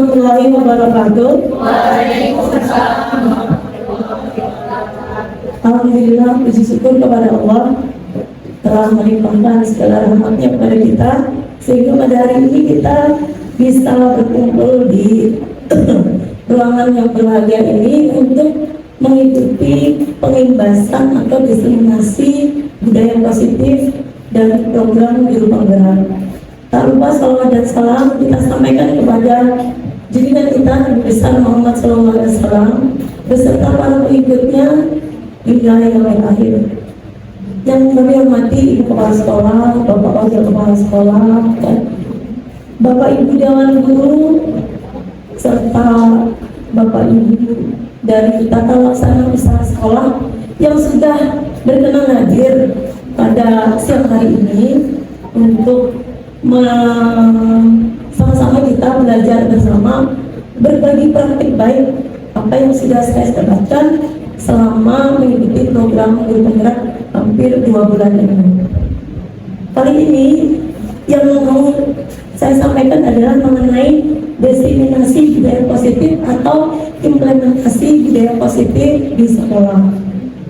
warahmatullahi wabarakatuh. Alhamdulillah, puji syukur kepada Allah telah melimpahkan segala rahmatnya kepada kita, sehingga pada hari ini kita bisa berkumpul di ruangan yang berbahagia ini untuk mengikuti pengimbasan atau diseminasi budaya positif dan program Guru Penggerak. Tak lupa salawat dan salam kita sampaikan kepada junjungan kita Nabi besar Muhammad SAW beserta para pengikutnya hingga yang akhir. Yang kami hormati Ibu Kepala Sekolah, Bapak Wakil Kepala Sekolah, dan Bapak Ibu Dewan Guru, serta Bapak Ibu dari Tata Laksana Usaha Sekolah yang sudah berkenan hadir pada siang hari ini untuk sama-sama kita belajar bersama, berbagi praktik baik apa yang sudah saya dapatkan selama mengikuti program Guru Penggerak hampir 2 bulan ini. Kali ini yang mau saya sampaikan adalah mengenai diseminasi budaya positif atau implementasi budaya positif di sekolah.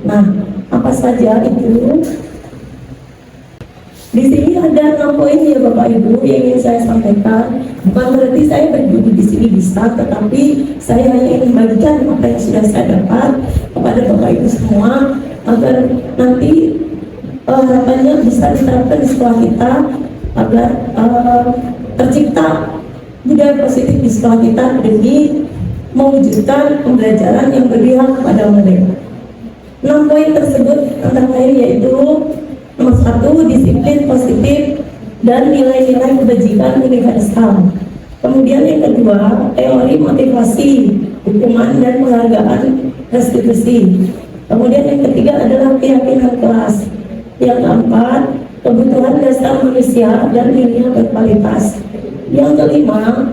Nah, apa saja itu? Di sini ada 6 poin ya Bapak Ibu yang ingin saya sampaikan. Bukan berarti saya berdiri di sini bisa, tetapi saya hanya ingin bagikan apa yang sudah saya dapat kepada Bapak Ibu semua agar nanti harapannya bisa diterapkan di sekolah kita agar tercipta budaya positif di sekolah kita demi mewujudkan pembelajaran yang berpihak kepada mereka. 6 poin tersebut antara lain yaitu: nomor 1, disiplin positif dan nilai-nilai kebajikan universal. Kemudian yang kedua, teori motivasi, hukuman dan penghargaan restitusi. Kemudian yang ketiga adalah keyakinan kelas. Yang keempat, kebutuhan dasar manusia dan dunia berkualitas. Yang kelima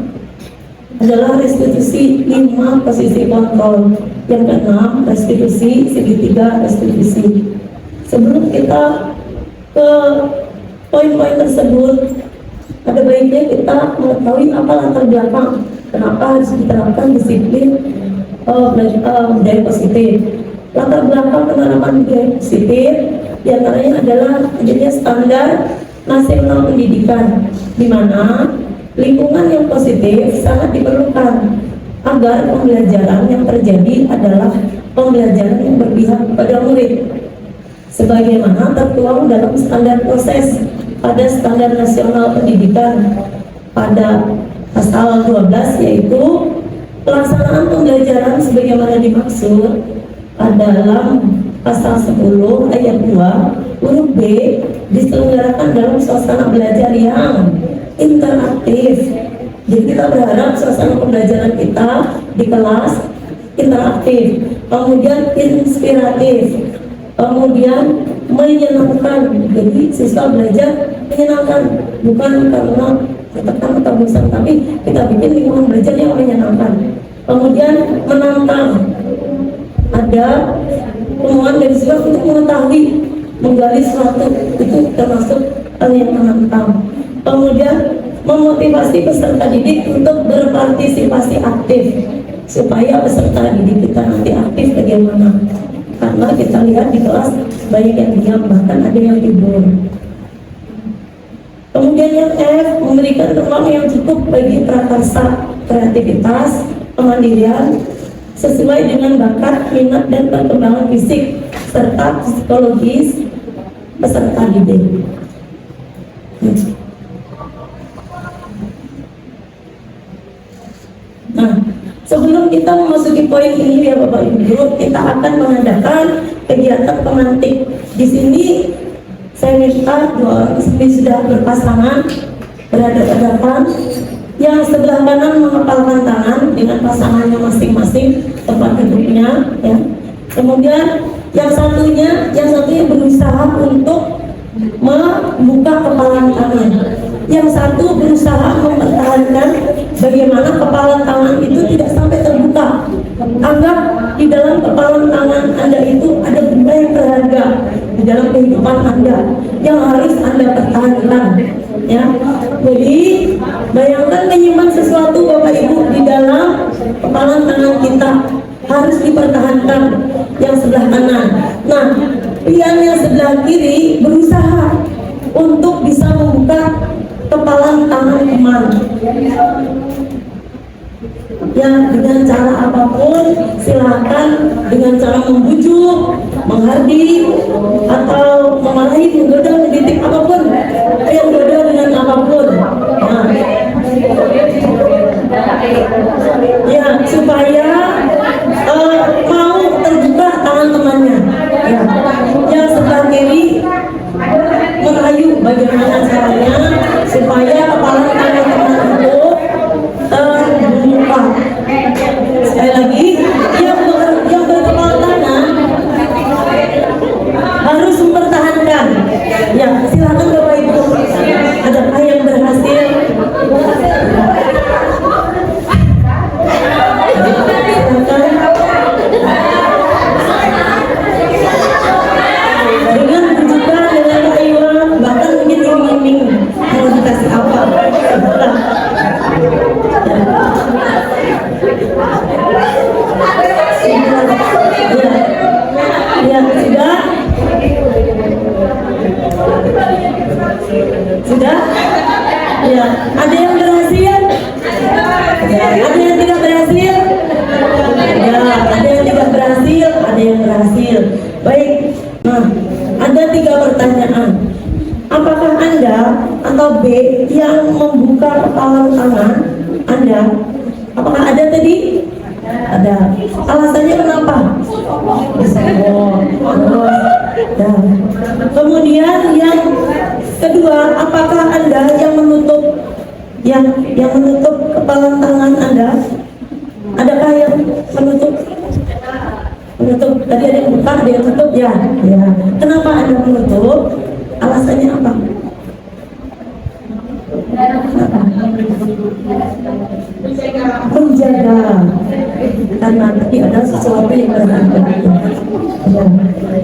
adalah restitusi 5 posisi kontrol. Yang keenam, restitusi segitiga restitusi. Sebelum kita ke poin-poin tersebut, ada baiknya kita mengetahui apa latar belakang kenapa harus diterapkan disiplin budaya positif. Latar belakang penerapan budaya positif diantaranya adalah adanya standar nasional pendidikan, di mana lingkungan yang positif sangat diperlukan agar pembelajaran yang terjadi adalah pembelajaran yang berpihak kepada murid, sebagaimana tertuang dalam standar proses pada standar nasional pendidikan pada pasal 12, yaitu pelaksanaan pembelajaran sebagaimana dimaksud dalam pasal 10 ayat 2 huruf B diselenggarakan dalam suasana belajar yang interaktif. Jadi kita berharap suasana pembelajaran kita di kelas interaktif, kemudian inspiratif, kemudian menyenangkan. Jadi siswa belajar menyenangkan, bukan karena tertekan atau bosan, tapi kita bikin lingkungan belajar yang menyenangkan. Kemudian menantang, ada kemauan dari siswa untuk mengetahui, menggali sesuatu, itu termasuk hal yang menantang. Kemudian memotivasi peserta didik untuk berpartisipasi aktif, supaya peserta didik kita nanti aktif bagaimana. Karena kita lihat di kelas banyak yang diam, bahkan ada yang tidur. Kemudian yang F, memberikan ruang yang cukup bagi prakarsa, kreativitas, kemandirian sesuai dengan bakat, minat, dan perkembangan fisik serta psikologis peserta didik. Nah, sebelum kita memasuki poin ini ya Bapak Ibu, kita akan mengadakan kegiatan pemantik. Di sini saya minta ini sudah berpasangan berhadapan-hadapan. Yang sebelah kanan mengepalkan tangan dengan pasangannya masing-masing tempat duduknya, ya. Kemudian yang satunya berusaha untuk membuka kepalan tangan. Yang satu berusaha mempertahankan bagaimana kepalan tangan itu tidak sampai terbuka. Anggap di dalam kepalan tangan Anda itu ada benda yang berharga di dalam kehidupan Anda yang harus Anda pertahankan, ya. Jadi bayangkan menyimpan sesuatu Bapak Ibu di dalam harus dipertahankan yang sebelah kanan. Nah, pian yang sebelah kiri berusaha untuk bisa membuka kepalan tangan teman. Ya, dengan cara apapun silakan, dengan cara membujuk, menghardik, atau memarahi, menggoda, mendidik, apapun yang goda dengan apapun. Nah, ya, supaya mau terbuka tangan temannya. Ya, yang sebelah kiri merayu bagaimana caranya supaya kepala tangan teman itu terbuka. Sekali lagi, yang berkepala tangan harus mempertahankan. Ya, silakan Bapak Ibu. Adakah yang berhasil? Dengan berjumpa dengan rayuan, bahkan mungkin iming-iming mau dikasih apa? Ya, sudah? Ya, ada yang berhasil? Ya, ada yang tidak berhasil? Ya, ada yang tidak berhasil, ada yang berhasil. Baik, nah, ada 3 pertanyaan. Apakah Anda atau B yang membuka kepala tangan Anda? Apakah ada tadi? Ada. Alasannya kenapa? Ya. Kemudian yang kedua, apakah Anda yang menutup yang menutup kepala tangan Anda? Adakah yang menutup? Menutup. Tadi ada yang buka, ada yang tutup, ya. Ya. Kenapa Anda menutup? Alasannya apa? Menjaga, karena tadi ada sesuatu yang berharga. Ya.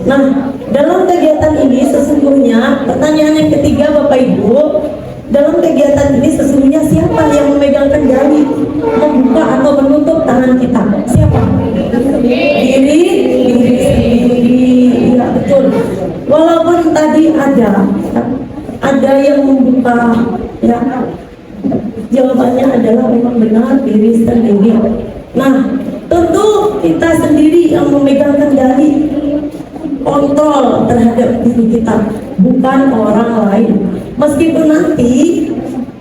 Nah, dalam kegiatan ini sesungguhnya pertanyaan yang ketiga Bapak Ibu, dalam kegiatan ini sesungguhnya siapa yang memegang kendali membuka atau menutup tangan kita? Siapa? Diri sendiri. Ya, betul. Walaupun tadi ada yang membuka, ya, jawabannya adalah memang benar diri sendiri. Nah, tentu kita sendiri yang memegang kendali kontrol terhadap diri kita, bukan orang lain. Meskipun nanti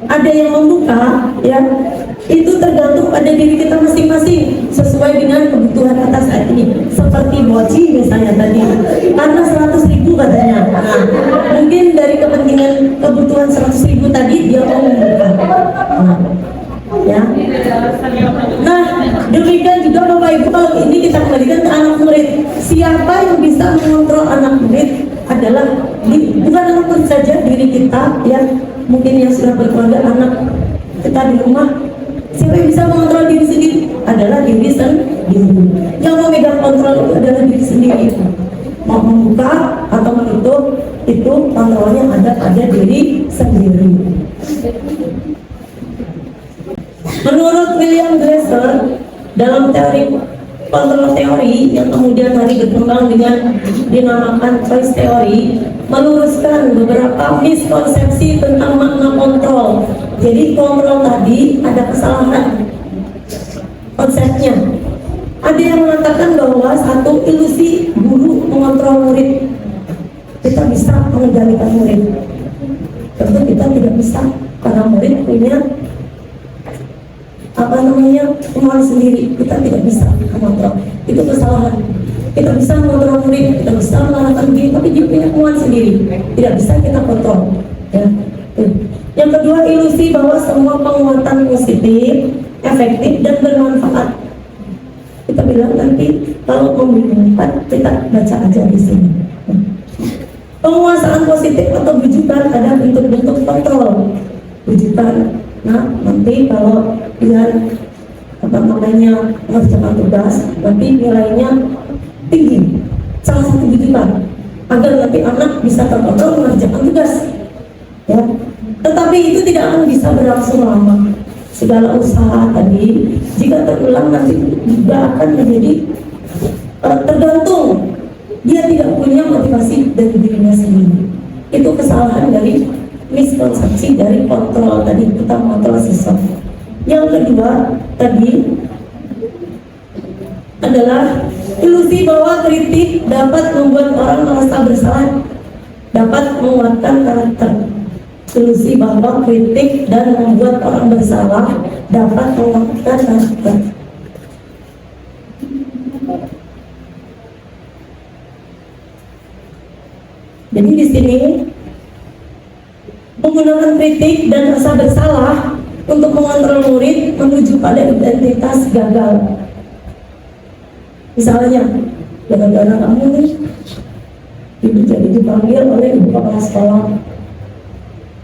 ada yang membuka, ya, itu tergantung pada diri kita masing-masing sesuai dengan kebutuhan kita saat ini. Seperti Boci misalnya tadi, karena 100.000 katanya. Nah, mungkin dari kepentingan kebutuhan 100.000 tadi dia mau membuka. Nah, ya. Nah, demikian juga Bapak Ibu, kalau ini kita kembalikan ke anak murid. Siapa yang bisa mengontrol anak murid adalah bukan anak murid saja, diri kita, ya, mungkin yang sudah berkeluarga, anak kita di rumah. Siapa yang bisa mengontrol diri sendiri adalah diri sendiri. Yang memegang kontrol itu adalah diri sendiri. Mau membuka atau menutup itu kontrolnya ada pada diri sendiri. Menurut William Glasser, dalam teori kontrol teori yang kemudian hari berkembang dengan dinamakan choice theory, meluruskan beberapa miskonsepsi tentang makna kontrol. Jadi kontrol tadi ada kesalahan konsepnya. Ada yang mengatakan bahwa satu ilusi guru mengontrol murid. Kita bisa mengendalikan murid. Tentu kita tidak bisa, karena murid punya kemauan sendiri. Kita tidak bisa mengontrol. Itu kesalahan. Kita bisa mengontrol murid, kita bisa mengarahkan diri, tapi dia punya kemauan sendiri. Tidak bisa kita kontrol. Ya. Yang kedua, ilusi bahwa semua penguatan positif, efektif dan bermanfaat. Kita bilang nanti kalau membingungkan, kita baca aja di sini. Penguasaan positif atau bujukan ada bentuk-bentuk kontrol. Bujukan, nah nanti kalau dia mengerjakan tugas, nanti nilainya tinggi. Salah satu bujukan agar nanti anak bisa terkontrol mengerjakan tugas. Ya. Tetapi itu tidak akan bisa berlangsung lama. Segala usaha tadi, jika terulang nanti juga akan menjadi tergantung, dia tidak punya motivasi dari dirinya sendiri. Itu kesalahan dari miskonsepsi dari kontrol tadi, kita kontrol siswa. Yang kedua tadi adalah ilusi bahwa kritik dapat membuat orang merasa bersalah, dapat menguatkan karakter. Ilusi bahwa kritik dan membuat orang bersalah dapat menguatkan karakter. Jadi di sini menggunakan kritik dan rasa bersalah untuk mengontrol murid menuju pada identitas gagal. Misalnya, gara-gara kamu nih, ibu jadi dipanggil oleh ibu kepala sekolah.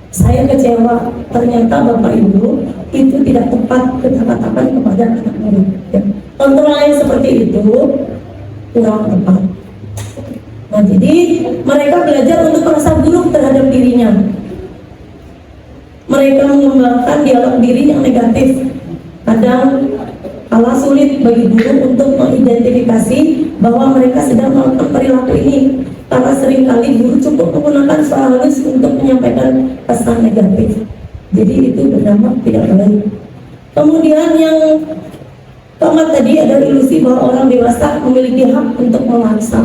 Saya kecewa, ternyata bapak ibu itu tidak tepat kata-katakan kepada anak murid. Kontrol yang seperti itu kurang tepat. Nah, jadi mereka belajar untuk merasa buruk terhadap dirinya. Mereka mengembangkan dialog diri yang negatif. Kadang kala sulit bagi guru untuk mengidentifikasi bahwa mereka sedang melakukan perilaku ini, karena seringkali guru cukup menggunakan suara halus untuk menyampaikan pesan negatif. Jadi itu berdampak tidak baik. Kemudian yang keempat tadi ada ilusi bahwa orang dewasa memiliki hak untuk memaksa.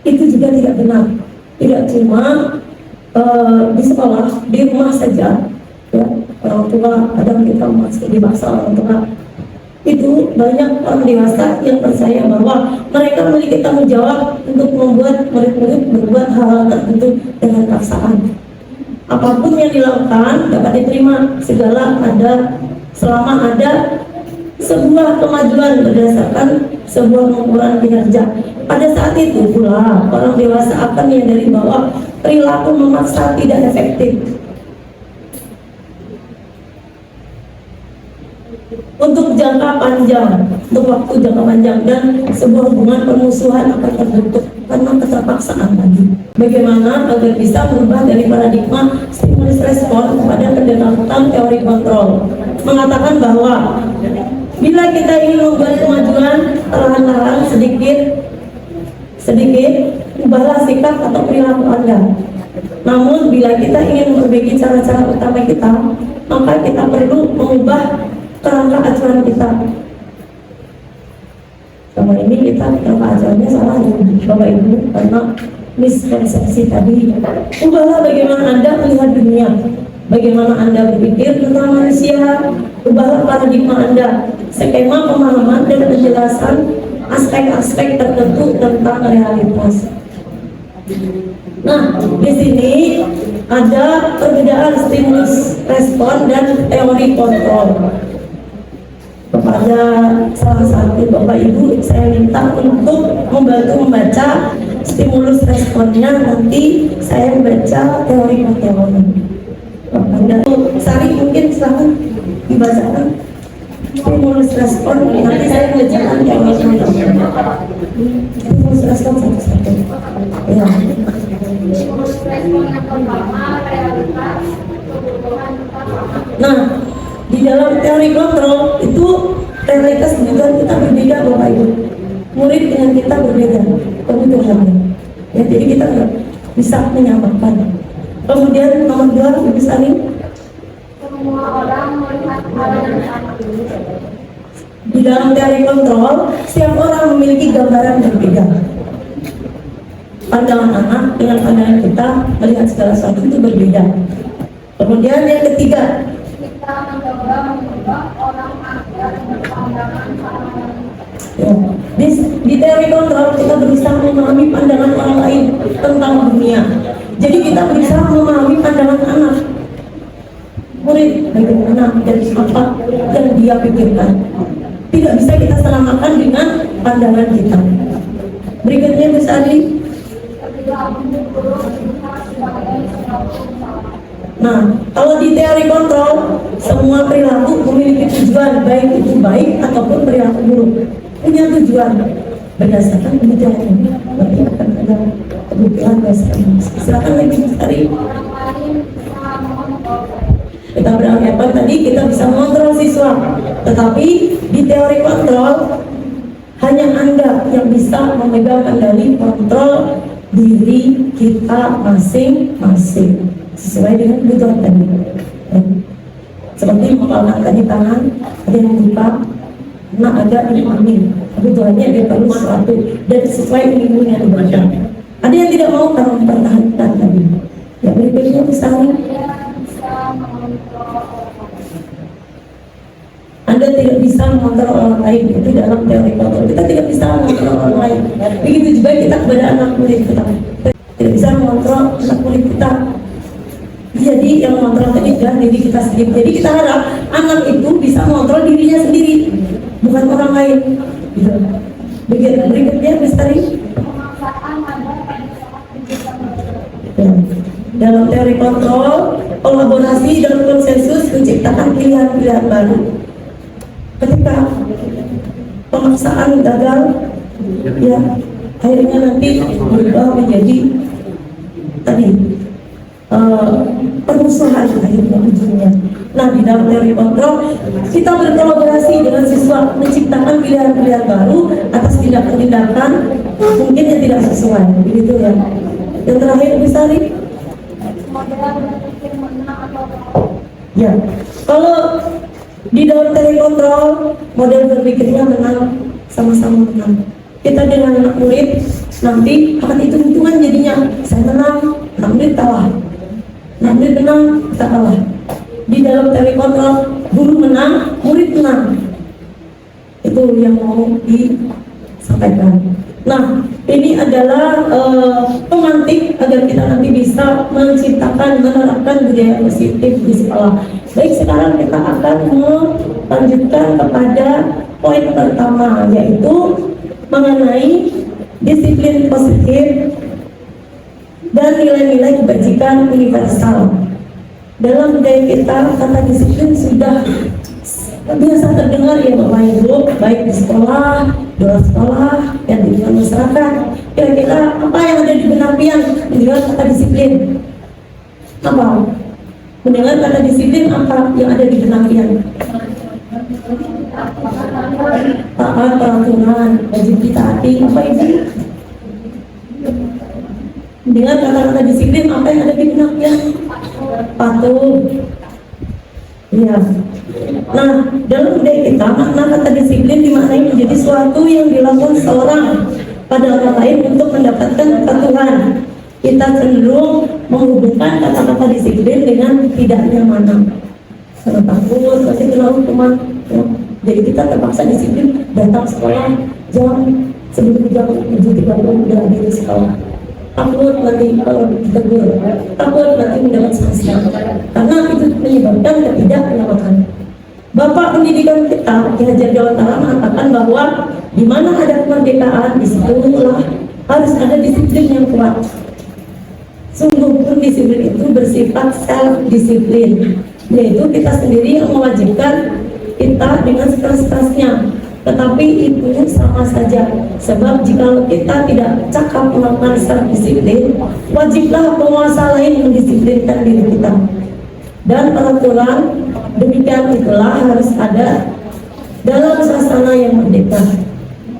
Itu juga tidak benar. Tidak cuma di sekolah, di rumah saja, ya, orang tua kadang kita masih dipaksa orang tua. Itu banyak orang dewasa yang percaya bahwa mereka memiliki tanggung jawab untuk membuat murid-murid berbuat hal-hal tertentu dengan paksaan. Apapun yang dilakukan dapat diterima selama ada sebuah kemajuan berdasarkan sebuah pengukuran kinerja. Pada saat itu pula orang dewasa akan menyadari bahwa perilaku memaksa tidak efektif. Untuk jangka panjang, untuk waktu jangka panjang, dan sebuah hubungan permusuhan akan terbentuk karena keterpaksaan tadi. Bagaimana agar bisa berubah dari paradigma stimulus respon kepada pendekatan teori kontrol, mengatakan bahwa bila kita ingin membuat kemajuan, perlahan-lahan sedikit ubahlah sikap atau perilaku Anda. Namun bila kita ingin memperbaiki cara-cara utama kita, maka kita perlu mengubah kerangka acuan kita. Sama ini kita kerangka acuannya salah Bapak Ibu, karena miskonsepsi tadi. Ubahlah bagaimana Anda melihat dunia, bagaimana Anda berpikir tentang manusia. Ubahlah paradigma Anda, skema pemahaman dan penjelasan aspek-aspek tertentu tentang realitas. Nah, di sini ada perbedaan stimulus respon dan teori kontrol. Kepada salah satu Bapak Ibu, saya minta untuk membantu membaca stimulus responnya, nanti saya membaca teori kontrol. Anda Sari mungkin silahkan dibacakan stimulus respon, nanti saya menjelaskan teori kontrol. Stimulus respon satu-satu. Ya. Nah, di dalam teori kontrol itu realitas kebutuhan kita berbeda Bapak Ibu. Murid dengan kita berbeda kebutuhannya. Ya, jadi kita nggak bisa menyamakan. Kemudian nomor 2 Ibu Sani. Semua orang melihat hal yang sama. Di dalam teori kontrol, setiap orang memiliki gambaran berbeda. Pandangan anak dengan pandangan kita melihat segala sesuatu itu berbeda. Kemudian yang ketiga, kita mencoba mengubah orang agar berpandangan sama. Ya. Di teori kontrol kita berusaha memahami pandangan orang lain tentang dunia. Jadi kita berusaha memahami pandangan anak. Murid bagaimana dan apa yang dia pikirkan. Tidak bisa kita samakan dengan pandangan kita. Berikutnya Bu Sadi. Nah, kalau di teori kontrol, semua perilaku memiliki tujuan, baik itu baik ataupun perilaku buruk. Punya tujuan berdasarkan kebutuhan ini. Berarti akan ada kebutuhan berdasarkan. Silakan lagi cari. Kita beranggapan tadi kita bisa mengontrol siswa, tetapi di teori kontrol Hanya Anda yang bisa memegang kendali kontrol diri kita masing-masing sesuai dengan kebutuhan tadi. Seperti mengangkat di tangan, ada yang membuka, nah ada yang mengambil. Kebutuhannya dia perlu sesuatu dan sesuai ilmu yang diberikan. Ada yang tidak mau karena mempertahankan tadi. Ya berikutnya misalnya, Anda tidak bisa mengontrol orang lain, itu dalam teori kontrol. Kita tidak bisa mengontrol orang lain. Begitu juga kita kepada anak murid kita. Tidak bisa mengontrol anak murid kita. Jadi yang mengontrol tadi adalah diri kita sendiri. Jadi kita harap anak itu bisa mengontrol dirinya sendiri, bukan orang lain. Gitu. Berikutnya, Misteri. Ya. Dalam teori kontrol, kolaborasi dan konsensus menciptakan pilihan-pilihan baru. Ketika pemaksaan gagal, ya akhirnya nanti berubah menjadi tadi permusuhan akhirnya ujungnya. Nah, di dalam teori kontrol kita berkolaborasi dengan siswa menciptakan pilihan-pilihan baru atas tindakan-tindakan mungkin yang tidak sesuai, begitu ya. Yang terakhir Bisari. Ya, kalau di dalam teori kontrol model berpikirnya menang, sama-sama menang. Kita dengan anak murid nanti akan hitung-hitungan jadinya, saya menang, anak murid kalah. Anak murid menang, kita kalah. Di dalam teori kontrol guru menang, murid menang. Itu yang mau disampaikan. Nah, ini adalah pemantik agar kita nanti bisa menciptakan, menerapkan budaya positif di sekolah. Baik, sekarang kita akan melanjutkan kepada poin pertama, yaitu mengenai disiplin positif dan nilai-nilai kebajikan universal. Dalam budaya kita, kata disiplin sudah biasa terdengar ya Bapak Ibu, baik di sekolah, di luar sekolah, dan di dalam masyarakat. Kira-kira apa yang ada di benak pian mendengar kata disiplin? Apa? Mendengar kata disiplin apa yang ada di benak pian? Taat peraturan, wajib ditaati, apa itu? Mendengar kata-kata disiplin apa yang ada di benak pian? Patuh. Ya. Nah, dalam budaya kita, makna kata disiplin dimaknai menjadi suatu yang dilakukan seorang pada orang lain untuk mendapatkan kepatuhan. Kita cenderung menghubungkan kata-kata disiplin dengan tidak nyamanan. Karena takut, pasti kena hukuman. Ya. Jadi kita terpaksa disiplin datang sekolah jam sebelum jam 7.30 udah di sekolah. Takut nanti kalau ditegur, takut nanti mendapat sanksi. Karena itu menyebabkan ketidaknyamanan. Bapak pendidikan kita, Ki Hajar Dewantara mengatakan bahwa di mana ada kemerdekaan, di situlah harus ada disiplin yang kuat. Sungguh pun disiplin itu bersifat self-disiplin, yaitu kita sendiri yang mewajibkan kita dengan sekeras-kerasnya. Tetapi itu sama saja, sebab jika kita tidak cakap melakukan self-disiplin, wajiblah penguasa lain mendisiplinkan diri kita. Dan peraturan demikian itulah harus ada dalam suasana yang merdeka.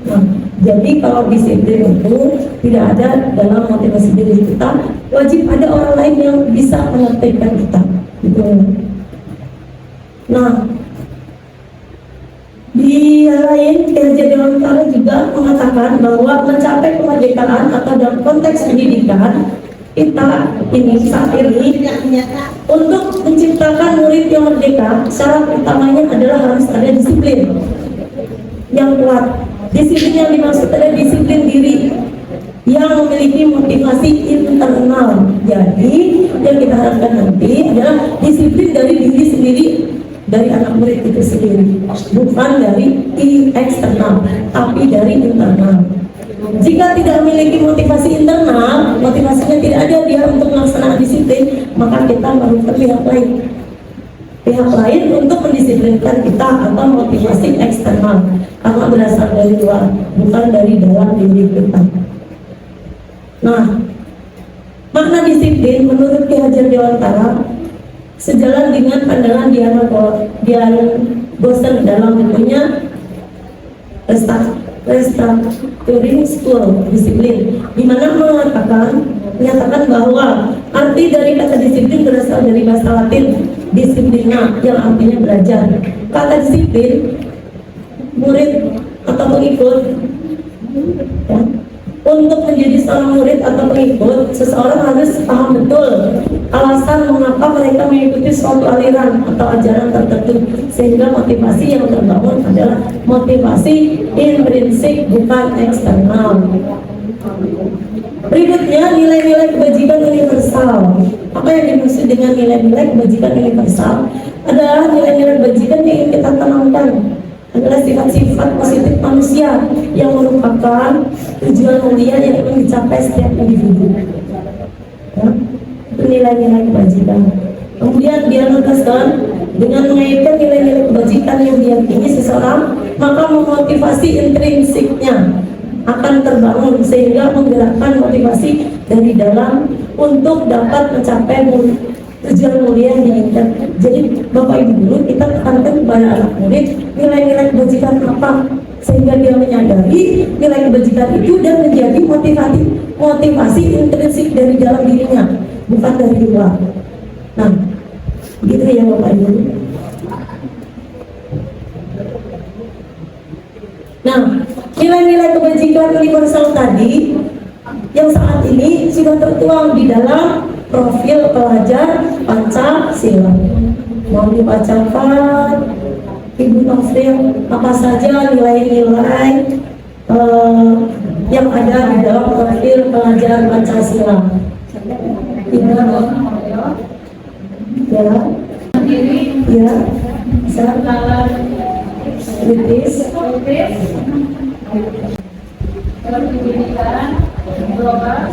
Nah, jadi kalau disiplin itu tidak ada dalam motivasi diri kita, wajib ada orang lain yang bisa menertibkan kita. Gitu. Nah, di lain, Ki Hajar Dewantara juga mengatakan bahwa mencapai kemerdekaan atau dalam konteks pendidikan kita ini saat ini untuk menciptakan murid yang merdeka, syarat utamanya adalah harus ada disiplin yang kuat. Disiplin yang dimaksud adalah disiplin diri yang memiliki motivasi internal. Jadi yang kita harapkan nanti adalah disiplin dari diri sendiri, dari anak murid itu sendiri, bukan dari eksternal, tapi dari internal. Jika tidak memiliki motivasi internal, motivasinya tidak ada dia untuk melaksanakan disiplin, maka kita memerlukan pihak lain untuk mendisiplinkan kita atau motivasi eksternal, karena berasal dari luar, bukan dari dalam diri kita. Nah, makna disiplin menurut Ki Hajar Dewantara sejalan dengan pandangan Diana Gosen dalam bukunya Restructuring School Disiplin, di mana menyatakan bahwa arti dari kata disiplin berasal dari bahasa Latin disiplina yang artinya belajar. Kata disiplin, murid atau pengikut, ya, untuk menjadi seorang murid atau pengikut, seseorang harus paham betul alasan mengapa mereka mengikuti suatu aliran atau ajaran tertentu, sehingga motivasi yang terbangun adalah motivasi intrinsik, bukan eksternal. Berikutnya, nilai-nilai kebajikan universal. Apa yang dimaksud dengan nilai-nilai kebajikan universal? Adalah nilai-nilai kebajikan yang ingin kita tanamkan, adalah sifat-sifat positif manusia yang merupakan tujuan mulia yang ingin dicapai setiap individu. Ya, itu nilai-nilai kebajikan. Kemudian dia menegaskan dengan mengaitkan nilai-nilai kebajikan yang diyakini seseorang, maka memotivasi intrinsiknya akan terbangun sehingga menggerakkan motivasi dari dalam untuk dapat mencapai tujuan mulia yang diinginkan. Jadi Bapak Ibu guru, kita tekankan kepada anak murid nilai-nilai kebajikan apa, sehingga dia menyadari nilai kebajikan itu dan menjadi motivasi intrinsik dari dalam dirinya, bukan dari luar. Nah, gitu ya Bapak Ibu. Nah, nilai-nilai kebajikan universal tadi yang saat ini sudah tertuang di dalam profil pelajar Pancasila. Mau dibacakan Ibu Nofril apa saja nilai-nilai yang ada di dalam profil pelajar Pancasila. Ibu, ya, saya kritis, pendidikan global,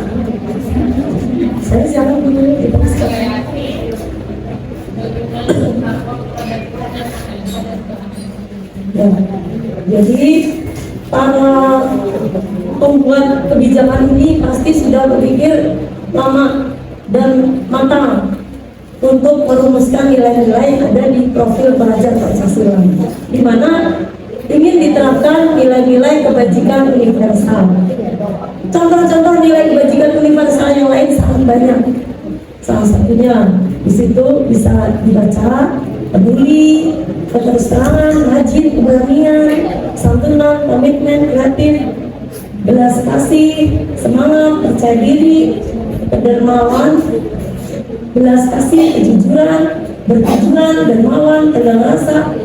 saya siapa dulu kita ya. Jadi para pembuat kebijakan ini pasti sudah berpikir lama dan matang untuk merumuskan nilai-nilai yang ada di profil pelajar Pancasila, di mana ingin diterapkan nilai-nilai kebajikan universal. Contoh-contoh nilai kebajikan universal yang lain sangat banyak. Salah satunya di situ bisa dibaca peduli, keterbukaan, rajin, keberanian, santunan, komitmen, kreatif, belas kasih, semangat, percaya diri, kedermawan, belas kasih, kejujuran, bertujuan, dermawan, tegar rasa,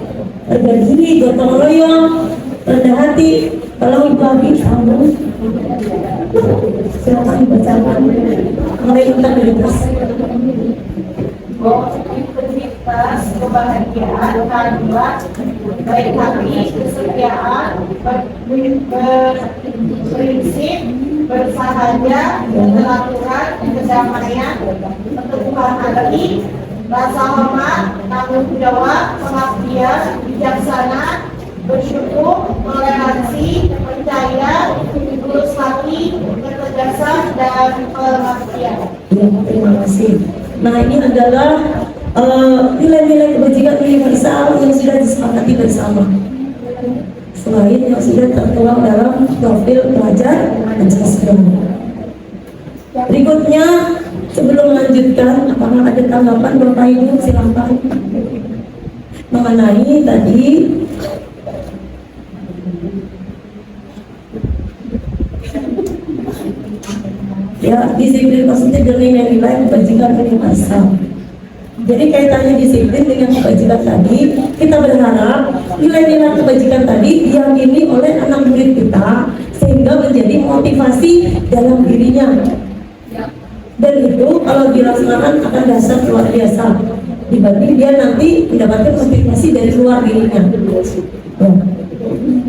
harga diri, gotong royong, rendah hati. Kalau Ibu Abi sambung, silakan dibacakan mulai integritas. integritas, kebahagiaan, keadilan, baik hati, kesetiaan, berprinsip, bersahaja, beraturan, kedamaian, keteguhan hati, rasa hormat, tanggung jawab, pengabdian, bijaksana, bersyukur, toleransi, percaya, tulus hati, ketegasan, dan pengertian. Ya, terima kasih. Nah, ini adalah nilai-nilai kebajikan universal yang sudah disepakati bersama, selain yang sudah tertuang dalam profil pelajar Pancasila. Berikutnya, sebelum melanjutkan, apakah ada tanggapan Bapak Ibu? Silakan. Mengenai tadi ya, disiplin maksudnya dengan nilai kebajikan universal. Jadi kaitannya disiplin dengan kebajikan tadi, kita berharap nilai-nilai kebajikan tadi diyakini oleh anak murid kita sehingga menjadi motivasi dalam dirinya. Dan itu kalau dilaksanakan akan dasar luar biasa dibanding dia nanti mendapatkan motivasi dari luar dirinya. Ya.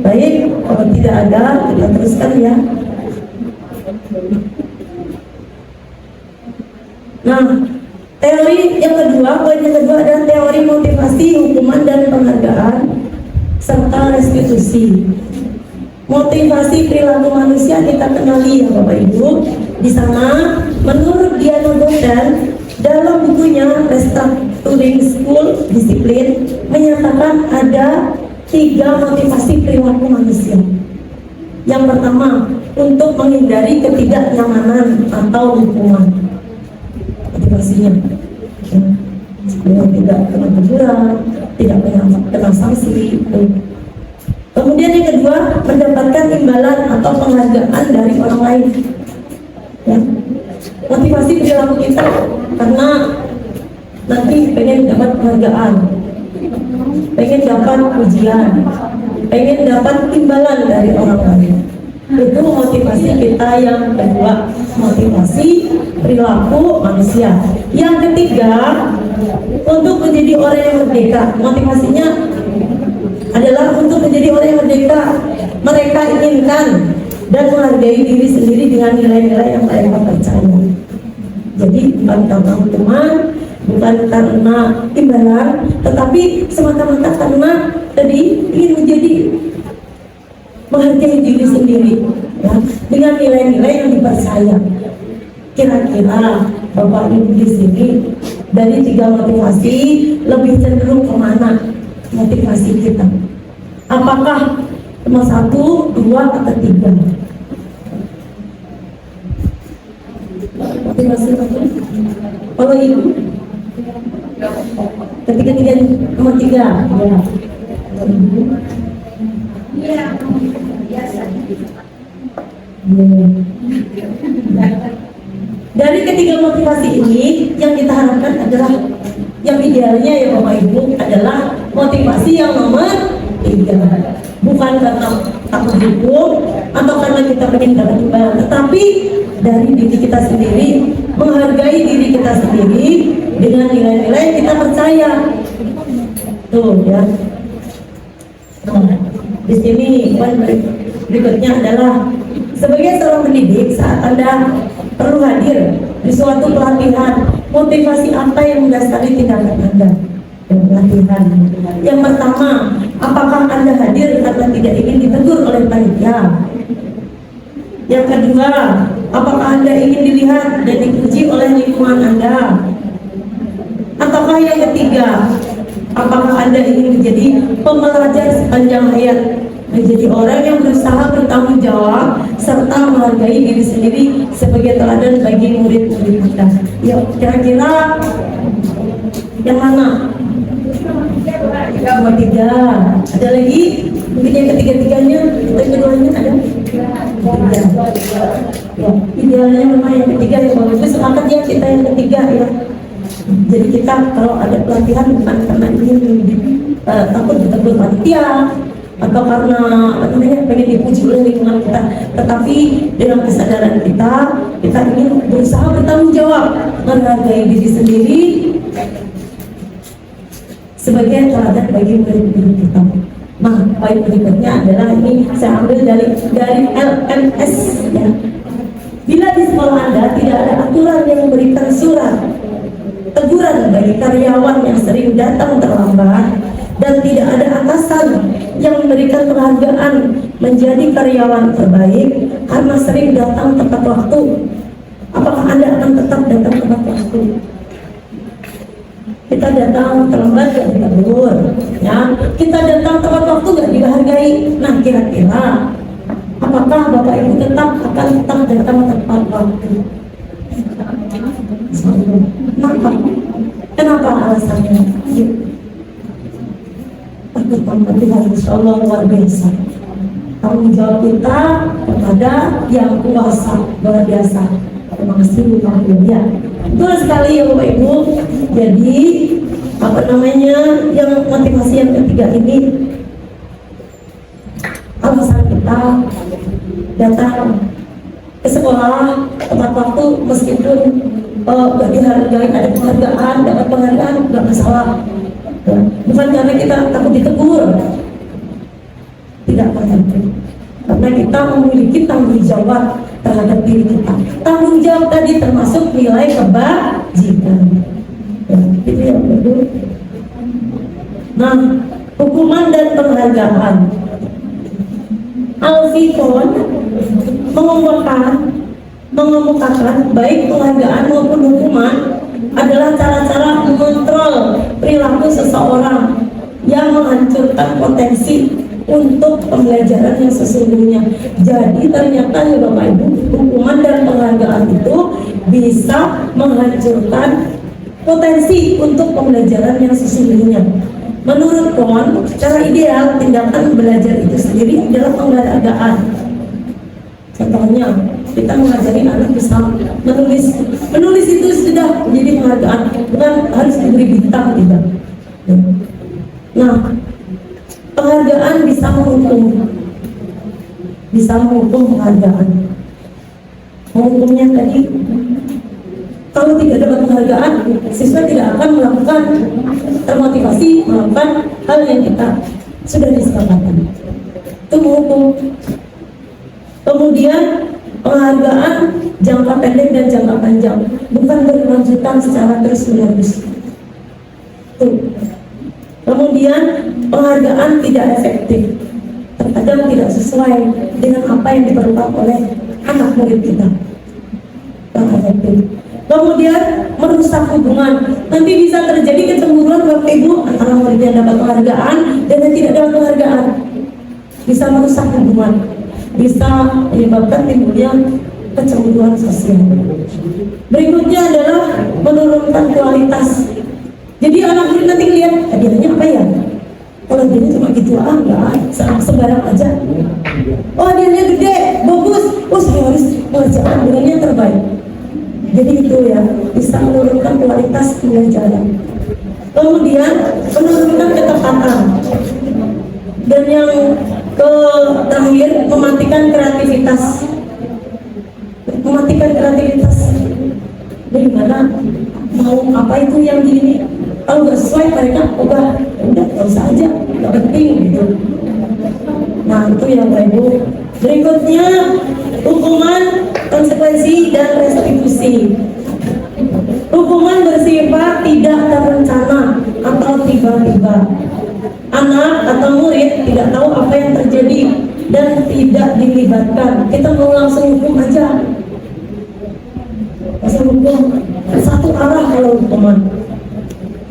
Baik, kalau tidak ada kita teruskan ya. Nah, teori yang kedua, poin yang kedua adalah teori motivasi, hukuman, dan penghargaan serta restitusi. Motivasi perilaku manusia kita kenali ya Bapak Ibu. Di sana, menurut Diana Godin dalam bukunya Restructuring School Disiplin menyatakan ada 3 motivasi perilaku manusia. Yang pertama, untuk menghindari ketidaknyamanan atau lingkungan. Motivasinya, ya, supaya tidak kena teguran, tidak kena sanksi. Kemudian yang kedua, mendapatkan imbalan atau penghargaan dari orang lain. Ya. Motivasi perilaku kita karena nanti pengen dapat penghargaan, pengen dapat pujian, pengen dapat imbalan dari orang lain. Itu motivasi kita yang kedua, motivasi perilaku manusia. Yang ketiga, untuk menjadi orang yang merdeka. Motivasinya adalah untuk menjadi orang yang merdeka. Mereka inginkan dan menghargai diri sendiri dengan nilai-nilai yang mereka percaya. Jadi bukan karena hukuman, bukan karena imbalan, tetapi semata-mata karena tadi ingin menjadi menghargai diri sendiri, ya, dengan nilai-nilai yang dipercaya. Kira-kira Bapak Ibu di sini dari 3 motivasi lebih cenderung kemana motivasi kita? Apakah nomor 1, 2, atau 3? Motivasi apa? Kalau Ibu ketiga nomor 3, ya. Iya, biasa. Dari ketiga motivasi ini yang kita harapkan adalah yang idealnya ya Bapak Ibu adalah motivasi yang nomor 3. Bukan karena takut hukum atau karena kita ingin dapat imbalan, tetapi dari diri kita sendiri, menghargai diri kita sendiri dengan nilai-nilai yang kita percaya. Tuh ya. Di sini poin berikutnya adalah sebagai seorang pendidik, saat Anda perlu hadir di suatu pelatihan, motivasi apa yang mendasari tindakan Anda? Pelatihan. Yang pertama, apakah Anda hadir karena tidak ingin ditegur oleh panitia? Yang kedua, apakah Anda ingin dilihat dan dipuji oleh lingkungan Anda? Ataukah yang ketiga, apakah Anda ingin menjadi pembelajar sepanjang hayat, menjadi orang yang berusaha bertanggung jawab serta menghargai diri sendiri sebagai teladan bagi murid-murid kita? Yuk, kira-kira yang mana? Nomor 3. Ada lagi? Mungkin yang ketiga-tiganya, yang keduanya ada? Ya, idealnya memang yang ketiga yang bagus. Sepakat ya kita yang ketiga ya. Jadi kita kalau ada pelatihan bukan karena ingin takut ditegur panitia atau karena pengen dipuji oleh lingkungan kita, tetapi dengan kesadaran kita ingin berusaha bertanggung jawab, menghargai diri sendiri sebagai teladan bagi murid-murid kita. Nah, poin berikutnya adalah ini saya ambil dari LMS ya. Bila di sekolah Anda tidak ada aturan yang memberikan surat teguran bagi karyawan yang sering datang terlambat dan tidak ada atasan yang memberikan penghargaan menjadi karyawan terbaik karena sering datang tepat waktu, apakah Anda akan tetap datang tepat waktu? Kita datang terlambat gak ditegur, ya. Kita datang tepat waktu gak dihargai. Nah, kira-kira apakah Bapak Ibu tetap datang tepat waktu? Kenapa alasannya? Tuhan Insya Allah luar biasa. Tanggung jawab kita kepada yang kuasa luar biasa. Terima kasih Bapak Ibu ya. Betul sekali ya Bapak Ibu. Jadi yang motivasi yang ketiga ini, alasan kita datang ke sekolah tepat waktu meskipun gak dihargai, ada penghargaan, dapat penghargaan gak masalah. Bukan karena kita takut ditegur, tidak tertentu, karena kita memiliki tanggung jawab terhadap diri kita. Tanggung jawab tadi termasuk nilai kebajikan. Ya, itu yang kedua. Nah, hukuman dan penghargaan. Al-Fiqon mengemukakan baik penghargaan maupun hukuman adalah cara-cara mengontrol perilaku seseorang yang menghancurkan potensi untuk pembelajaran yang sesungguhnya. Jadi ternyata ya Bapak Ibu, hukuman dan penghargaan itu bisa menghancurkan potensi untuk pembelajaran yang sesungguhnya. Menurut Kon, secara ideal tindakan belajar itu sendiri adalah penghargaan. Contohnya, kita mengajari anak bisa menulis itu sudah menjadi penghargaan, bukan harus diberi bintang, tidak. Nah, penghargaan bisa menghukum penghargaan. Menghukumnya tadi, kalau tidak dapat penghargaan, siswa tidak akan melakukan termotivasi melakukan hal yang kita sudah disepakati. Itu menghukum. Kemudian penghargaan jangka pendek dan jangka panjang, bukan berkelanjutan secara terus-menerus. Kemudian penghargaan tidak efektif, terkadang tidak sesuai dengan apa yang diperlukan oleh anak murid kita. Tidak efektif. Kemudian merusak hubungan. Nanti bisa terjadi kecemburuan Bapak Ibu antara murid yang dapat penghargaan dan yang tidak dapat penghargaan. Bisa merusak hubungan, bisa menyebabkan timbulnya kecemburuan sosial. Berikutnya adalah menurunkan kualitas. Jadi anak murid nanti lihat hadiahnya apa ya? Kalau dia cuma gitu enggak, sembarang aja. Oh hadiahnya gede, bagus. Oh saya harus mengerjakan dengan yang terbaik. Jadi itu ya, bisa menurunkan kualitas pembelajaran. Kemudian menurunkan ketepatan. Dan yang terakhir, mematikan kreativitas. Mematikan kreativitas. Bagaimana mau apa itu yang gini? Kalau nggak sesuai mereka udah nggak usah aja, nggak penting gitu. Nah itu yang Bapak Ibu. Berikutnya hukuman, konsekuensi dan restitusi. Hukuman bersifat tidak terencana atau tiba-tiba. Anak atau murid tidak tahu apa yang terjadi dan tidak dilibatkan. Kita mau langsung hukum aja. Langsung hukum satu arah kalau hukuman.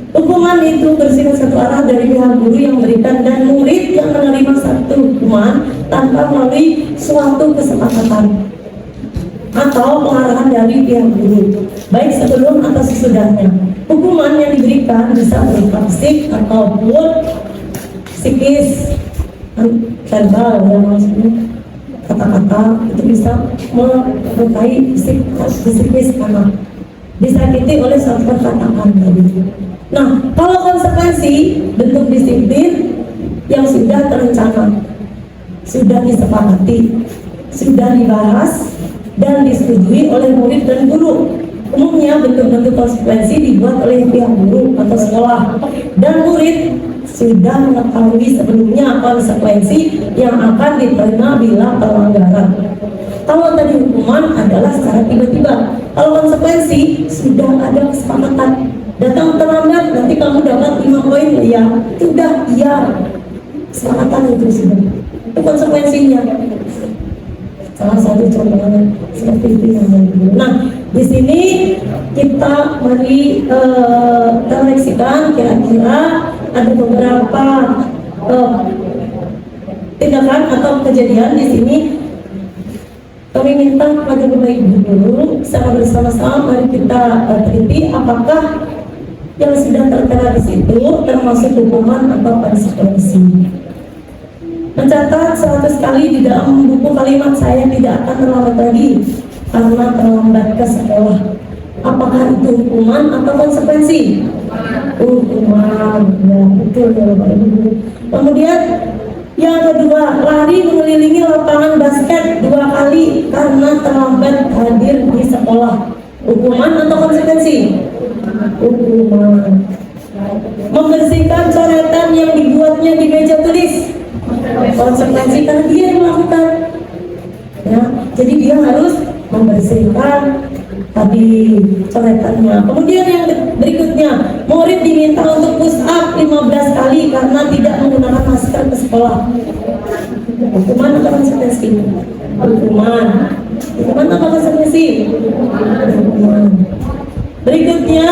Hukuman itu bersifat satu arah dari pihak guru yang memberikan dan murid yang menerima satu hukuman tanpa melalui suatu kesepakatan atau pengarahan dari pihak guru, baik sebelum atau sesudahnya. Hukuman yang diberikan bisa berupa fisik ataupun psikis, verbal, yang maksudnya kata-kata itu bisa melukai psikis anak, disakiti oleh suatu perkataan tadi. Nah, kalau konsekuensi bentuk disiplin yang sudah terencana, sudah disepakati, sudah dibahas dan disetujui oleh murid dan guru. Umumnya bentuk-bentuk konsekuensi dibuat oleh pihak guru atau sekolah, dan murid sudah mengetahui sebelumnya konsekuensi yang akan diterima bila pelanggaran. Kalau tadi hukuman adalah secara tiba-tiba, kalau konsekuensi sudah ada kesepakatan. Datang terlambat, nanti kamu dapat 5 poin ya. Sudah, iya. Kesepakatan itu sudah. Itu konsekuensinya. Salah satu contohnya seperti itu yang dulu. Nah, di sini kita mari refleksikan kira-kira ada beberapa tindakan atau kejadian di sini. Kami minta kepada Bapak Ibu dulu secara bersama-sama mari kita teliti apakah yang sudah tertera di situ termasuk hukuman atau konsekuensi. Mencatat 100 kali di dalam buku kalimat saya tidak akan terlambat lagi karena terlambat ke sekolah. Apakah itu hukuman atau konsekuensi? Hukuman, ya betul ya Bapak Ibu. Kemudian yang kedua, lari mengelilingi lapangan basket 2 kali karena terlambat hadir di sekolah. Hukuman atau konsekuensi? Hukuman. Membersihkan coretan yang dibuatnya di meja tulis. Konsekuensi karena dia yang melakukan. Ya, jadi dia harus membersihkan tadi coretannya. Kemudian yang berikutnya, murid diminta untuk push up 15 kali karena tidak menggunakan masker ke sekolah. Hukuman atau konsekuensi? Hukuman. Hukuman atau konsekuensi? Hukuman. Berikutnya,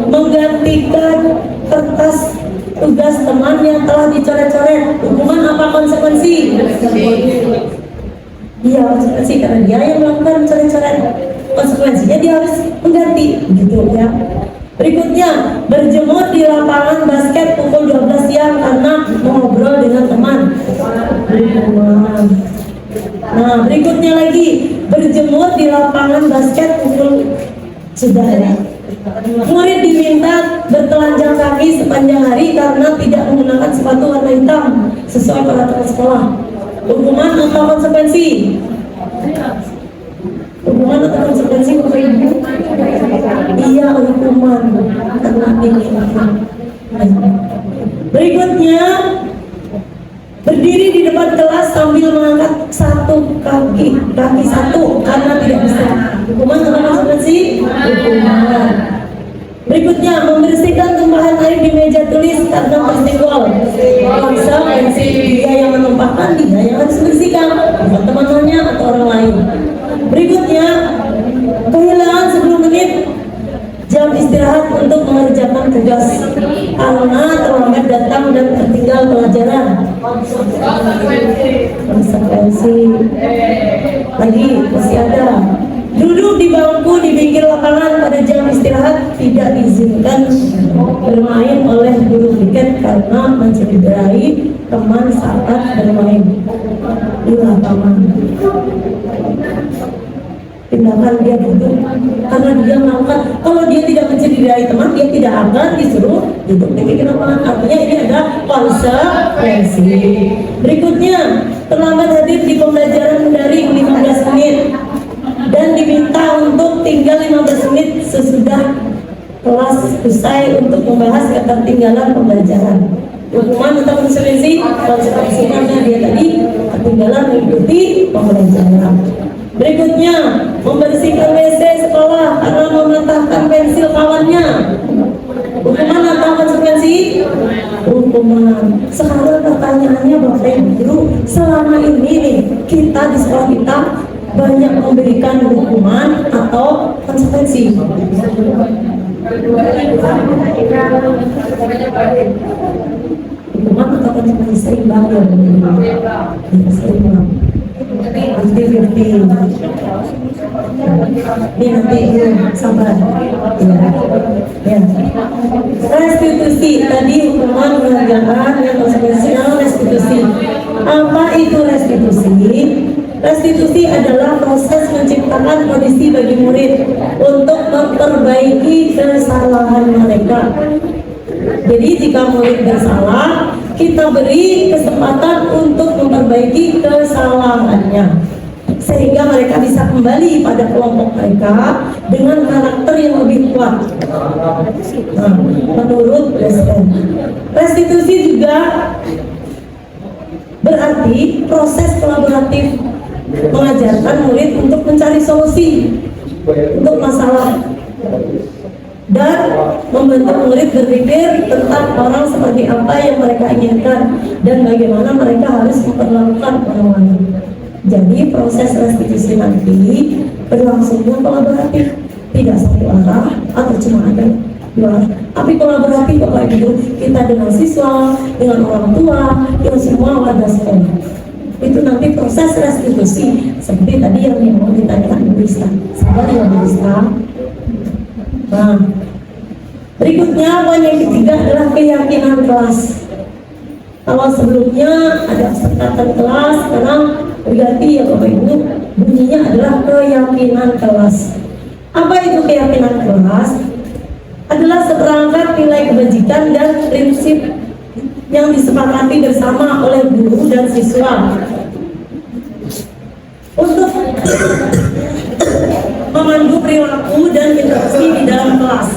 menggantikan kertas tugas teman yang telah dicoret-coret, hukuman apa konsekuensi? Iya, konsekuensi karena dia yang melakukan coret-coret. Konsekuensinya dia harus mengganti, gitu ya. Berikutnya, berjemur di lapangan basket pukul 12 siang karena mengobrol dengan teman. Nah, berikutnya lagi, berjemur di lapangan basket pukul sudah ya. Murid diminta bertelanjang kaki sepanjang hari karena tidak menggunakan sepatu warna hitam sesuai peraturan sekolah. Hukuman atau konsekuensi? Hukuman atau konsekuensi Bapak Ibu? Iya, hukuman karena diminta. Berikutnya, berdiri di depan kelas sambil mengangkat kaki satu karena tidak bisa. Hukuman atau konsekuensi? Hukuman. Berikutnya, membersihkan tumpahan air di meja tulis karena tersenggol. Konsekuensi dia yang menumpahkan, dia yang harus bersihkan, bukan teman-temannya atau orang lain. Berikutnya, kehilangan 10 menit jam istirahat untuk mengerjakan tugas karena terlambat datang dan tertinggal pelajaran. Konsekuensi lagi masih ada. Duduk di bangku di pinggir lapangan pada jam istirahat tidak diizinkan bermain oleh guru piket karena mencederai teman saat bermain di lapangan. Tindakan dia duduk karena dia melakukan, kalau dia tidak mencederai teman, dia tidak akan disuruh duduk di pinggir lapangan. Artinya ini ada konsekuensi. Berikutnya, terlambat hadir di pembelajaran dari 15 menit dan diminta untuk tinggal 15 menit sesudah kelas usai untuk membahas ketertinggalan pembelajaran. Hukuman atau konsekuensi? Konsekuensi karena dia tadi ketinggalan mengikuti pembelajaran. Berikutnya, membersihkan WC sekolah karena mematahkan pensil kawannya. Hukuman atau konsekuensi? Hukuman. Sekarang pertanyaannya Bapak Ibu Guru, selama ini nih kita di sekolah kita banyak memberikan hukuman atau konsekuensi? Hukuman atau konsekuensi seimbang ya? Seimbang. Nanti sabar ya. Restitusi tadi hukuman penghargaan yang konsekuensial. Restitusi, apa itu restitusi? Restitusi adalah proses menciptakan kondisi bagi murid untuk memperbaiki kesalahan mereka. Jadi jika murid bersalah, kita beri kesempatan untuk memperbaiki kesalahannya sehingga mereka bisa kembali pada kelompok mereka dengan karakter yang lebih kuat. Nah, menurut Presiden, restitusi juga berarti proses kolaboratif mengajarkan murid untuk mencari solusi untuk masalah dan membentuk murid berpikir tentang orang seperti apa yang mereka inginkan dan bagaimana mereka harus memperlakukan orang lain. Jadi proses restitusi nanti berlangsungnya kolaboratif, tidak satu arah atau cuma ada dua arah, tapi kolaboratif Bapak Ibu, kita dengan siswa, dengan orang tua, dengan semua warga sekolah. Itu nanti proses restitusi seperti tadi yang mau ditanyakan Bu Rista. Sabar ya Bu Rista. Nah, berikutnya poin yang ketiga adalah keyakinan kelas. Kalau sebelumnya ada kesepakatan kelas, sekarang berganti ya Bapak Ibu, bunyinya adalah keyakinan kelas. Apa itu keyakinan kelas? Adalah seperangkat nilai kebajikan dan prinsip yang disepakati bersama oleh guru dan siswa untuk memandu perilaku dan interaksi di dalam kelas.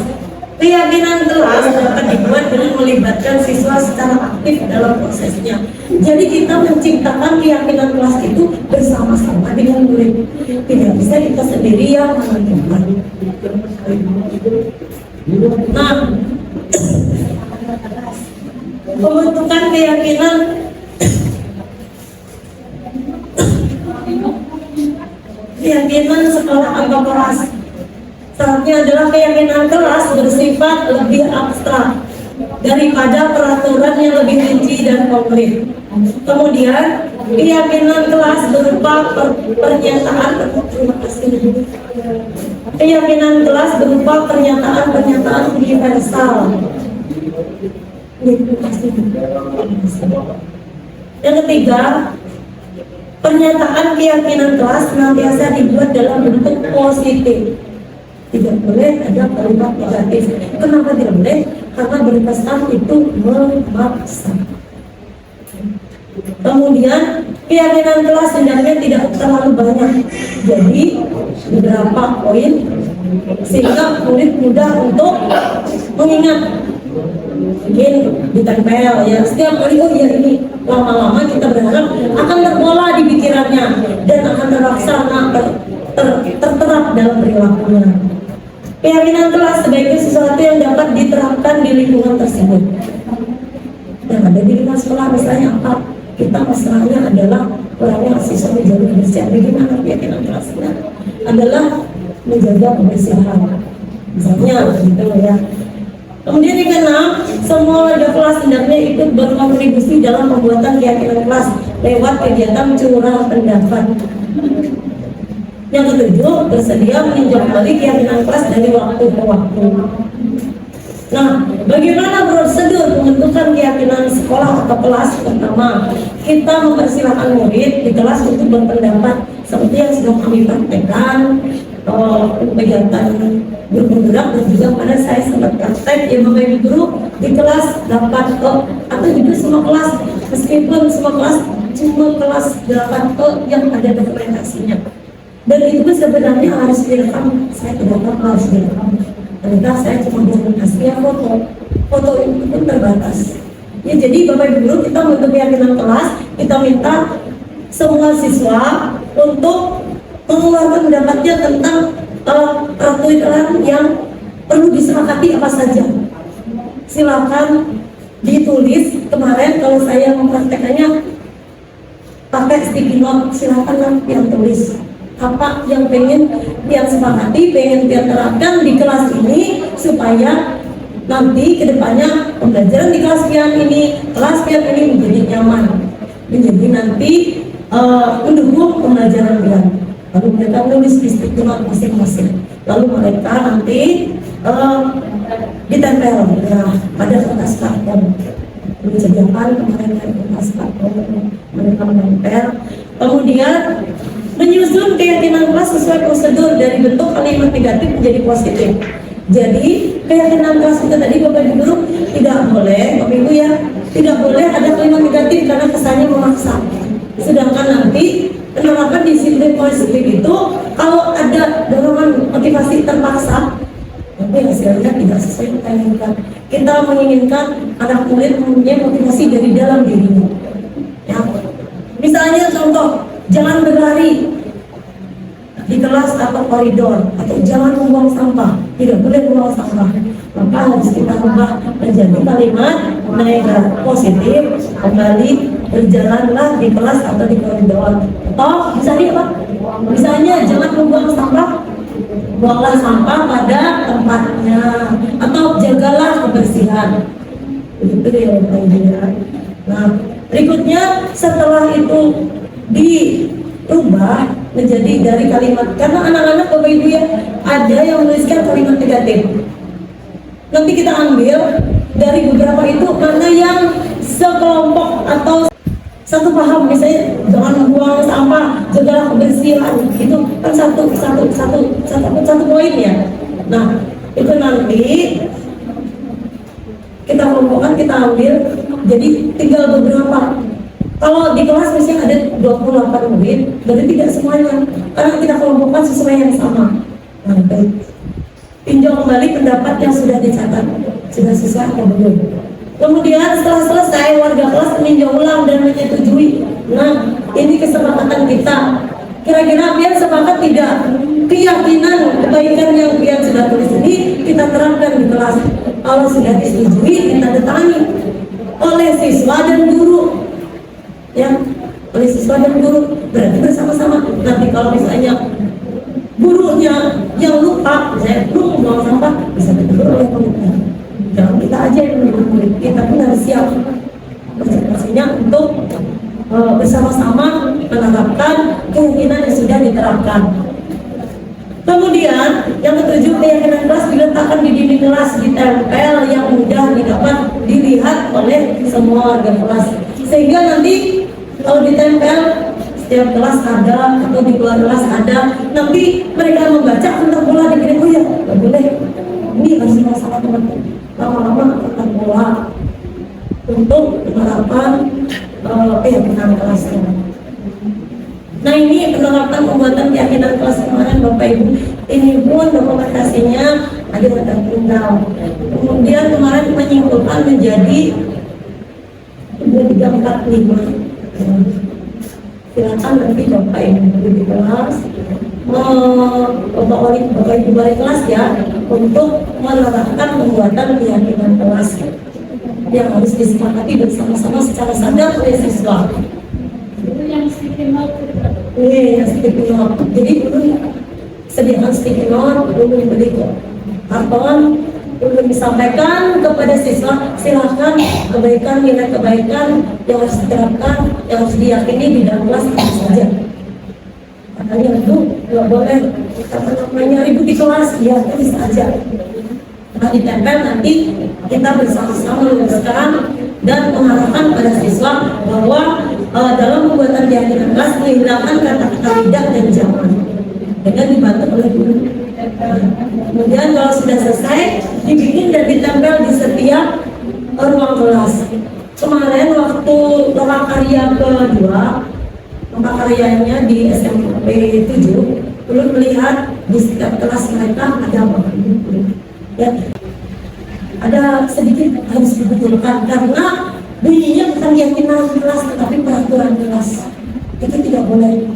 Keyakinan kelas dapat dibuat dengan melibatkan siswa secara aktif dalam prosesnya. Jadi kita menciptakan keyakinan kelas itu bersama-sama dengan murid. Tidak bisa kita sendiri yang menentukan. Nah, pembentukan keyakinan sekolah atau kelas. Saatnya adalah keyakinan kelas bersifat lebih abstrak. daripada peraturan yang lebih rinci dan konkret. Kemudian keyakinan kelas berupa pernyataan. Terima kasih. Keyakinan kelas berupa pernyataan universal. Yang ketiga, pernyataan keyakinan kelas senantiasa dibuat dalam bentuk positif. Tidak boleh ada kalimat negatif. Kenapa tidak boleh? Karena berkesan itu memaksa. Kemudian keyakinan kelas hendaknya tidak terlalu banyak. Jadi beberapa poin sehingga murid mudah untuk mengingat. Mungkin ditempel ya setiap kali, oh ya ini, lama-lama kita berharap akan terpola di pikirannya dan akan terlaksana terterap dalam perilakunya. Keyakinan kelas sebagai sesuatu yang dapat diterapkan di lingkungan tersebut. Yang ada di lingkungan sekolah misalnya apa? Kita masalahnya adalah orangnya siswa menjaga kebersihan. Bagaimana keyakinan kelasnya? Adalah menjaga kebersihan. Misalnya gitu ya. Kemudian yang keenam, semua warga kelas hendaknya ikut berkontribusi dalam pembuatan keyakinan kelas lewat kegiatan curah pendapat. Yang ketujuh, bersedia meninjau kembali keyakinan kelas dari waktu ke waktu. Nah, bagaimana prosedur pembentukan keyakinan sekolah atau kelas? Pertama, kita mempersilahkan murid di kelas untuk berpendapat seperti yang sudah kami praktekkan. Kegiatan bergerak dan juga pada saya sempat praktek ya Bapak Ibu Guru di kelas dapat atau juga semua kelas, meskipun semua kelas cuma kelas 8 yang ada dokumentasinya, dan itu sebenarnya harus direkam. Saya tidak tahu harus direkam, ternyata saya cuma dokumentasinya foto itu pun terbatas ya. Jadi Bapak Ibu Guru, kita untuk keyakinan kelas kita minta semua siswa untuk mengeluarkan pendapatnya tentang peraturan yang perlu disepakati apa saja. Silakan ditulis. Kemarin kalau saya mempraktekannya pakai sticky note, silakan yang tulis apa yang pengen yang sepakati, pengen dia terapkan di kelas ini supaya nanti kedepannya pembelajaran di kelas pian ini menjadi nyaman, menjadi nanti mendukung pembelajaran pian. Lalu mereka menulis di sticky note masing-masing. Lalu mereka nanti ditempel ya pada kertas karton. Disediakan kemarin kertas karton, mereka menempel. Kemudian menyusun keyakinan kelas sesuai prosedur dari bentuk kalimat negatif menjadi positif. Jadi keyakinan kelas itu tadi Bapak Ibu Guru tidak boleh, Bapak Ibu ya, tidak boleh ada kalimat negatif karena kesannya memaksa. Sedangkan nanti penerapan disiplin positif itu kalau ada dorongan motivasi terpaksa, tapi hasilnya tidak sesuai dengan yang inginkan. Kita menginginkan anak murid mempunyai motivasi dari dalam dirinya. Ya, misalnya contoh, jangan berlari di kelas atau koridor, atau jangan membuang sampah, tidak boleh membuang sampah. Maka harus kita ubah menjadi kalimat negatif positif, kembali berjalanlah di kelas atau di koridor. Atau misalnya apa? Misalnya jangan membuang sampah, buanglah sampah pada tempatnya, atau jagalah kebersihan. Begitu ya Bapak Ibu. Nah, berikutnya setelah itu diubah menjadi dari kalimat, karena anak-anak Bapak Ibu ya ada yang menuliskan kalimat negatif. Nanti kita ambil dari beberapa itu mana yang sekelompok atau satu paham, misalnya jangan buang sampah, jagalah kebersihan, itu kan satu poin ya. Nah itu nanti kita kelompokkan, kita ambil jadi tinggal beberapa. Kalau di kelas misalnya ada 28 murid, berarti tidak semuanya, karena kita kelompokkan sesuai yang sama. Nah, baik. Tinjau kembali pendapat yang sudah dicatat, sudah sesuai atau belum. Kemudian setelah selesai, warga kelas meninjau ulang dan menyetujui. Nah, ini kesepakatan kita. Kira-kira biar sepakat tidak? Keyakinan kebaikan yang biar sudah tulis ini kita terapkan di kelas. Kalau sudah disetujui, kita ditandatangani oleh siswa dan guru. Ya, oleh siswa dan guru, berarti bersama-sama. Nanti kalau misalnya gurunya yang lupa, saya belum membuang sampah, bisa ditegur oleh panitia. Jangan kita aja yang mendidik, kita pun harus siap konsekuensinya untuk bersama-sama menerapkan keyakinan yang sudah diterapkan. Kemudian yang ketujuh, keyakinan kelas diletakkan di dinding kelas, ditempel yang mudah didapat dilihat oleh semua warga kelas, sehingga nanti kalau ditempel setiap kelas ada atau di luar kelas ada, nanti mereka membaca tentang bola di oh ya nggak boleh, ini harus masalah teman-teman, lama-lama tentang bola untuk penerapan keyakinan kelasnya. Nah ini penerapan pembuatan keyakinan kelas kemarin Bapak Ibu, ini pun dokumentasinya ada yang tunggal. Kemudian kemarin menyimpulkan menjadi 2345. Silakan nanti Bapak Ibu di kelas, Bapak Ibu balik kelas ya, untuk menerapkan pembuatan keyakinan kelas yang harus disepakati bersama-sama secara sadar oleh siswa. Yang sticky note. Yang sticky note. Jadi belum sediakan sticky note, belum beli karton, belum disampaikan kepada siswa. Silakan kebaikan, nilai kebaikan yang harus diterapkan, yang harus diyakini di dalam kelas itu saja. Katanya itu nggak boleh namanya ribut di kelas, ya bisa aja. Nah, ditempel nanti kita bersama-sama meluruskan dan mengarahkan pada siswa bahwa dalam pembuatan keyakinan kelas menghilangkan kata-kata lidah dan zaman dengan dibantu oleh guru. Kemudian kalau sudah selesai dibikin dan ditempel di setiap ruang kelas. Kemarin waktu loka karya kedua, loka karyanya di SMP 7, belum melihat di setiap kelas mereka ada apa? Ya, ada sedikit harus dibetulkan karena bunyinya bukan keyakinan kelas tetapi peraturan kelas, itu tidak boleh.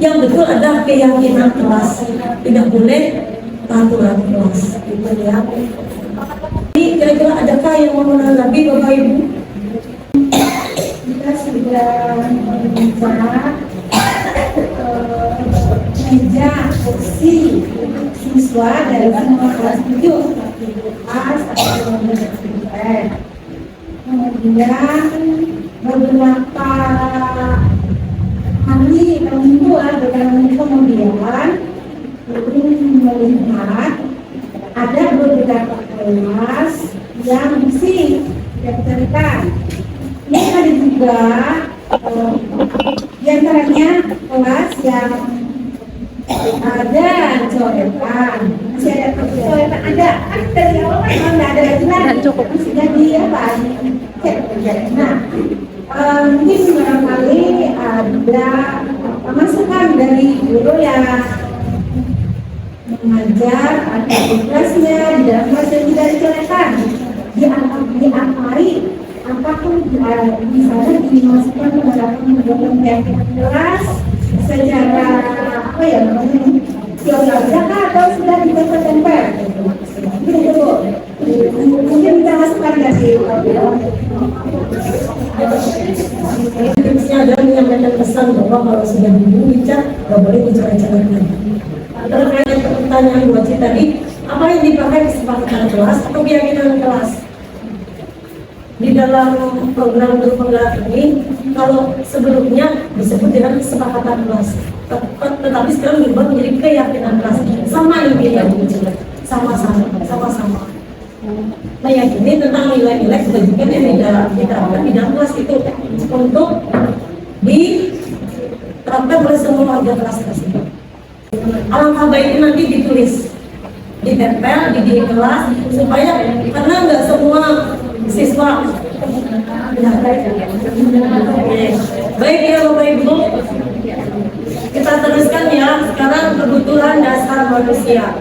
Yang betul ada keyakinan kelas, tidak boleh peraturan kelas, gitu ya. Ini kira-kira adakah yang mau menanggapi Bapak Ibu? Kita sudah berbicara meja, kursi siswa dari semua kelas 7 kelas atau kemudian beberapa kali minggu kemudian melihat ada beberapa kelas yang mesti diberikan. Ini ada juga diantaranya kelas yang ada coretan, masih ada coretan, ada kan dari awal memang nggak ada lagi lah, sudah di apa? Nah, mungkin barangkali ada masukan dari guru yang mengajar atau di kelasnya di dalam kelas yang tidak dicoretan, diakari apapun misalnya dimasukkan ke dalam pembuatan keyakinan kelas secara apa ya namanya siap-siap atau sudah ditempel. Gitu mungkin kita masukkan dari Tipsnya adalah menyampaikan pesan bahwa kalau sudah dicat nggak boleh dicoret-coretkan. Terkait pertanyaan buat saya tadi, apa yang dipakai kesepakatan kelas atau keyakinan kelas? Di dalam program guru penggerak ini, kalau sebelumnya disebut dengan kesepakatan kelas, tetapi sekarang berubah menjadi keyakinan kelas. Sama intinya, sama-sama meyakini tentang nilai-nilai kebajikan yang diterapkan di dalam kelas itu untuk diterapkan oleh semua warga kelas tersebut. Alangkah baiknya nanti ditulis, ditempel di dinding kelas supaya karena nggak semua siswa. Baik ya Bapak Ibu, kita teruskan ya. Sekarang kebutuhan dasar manusia.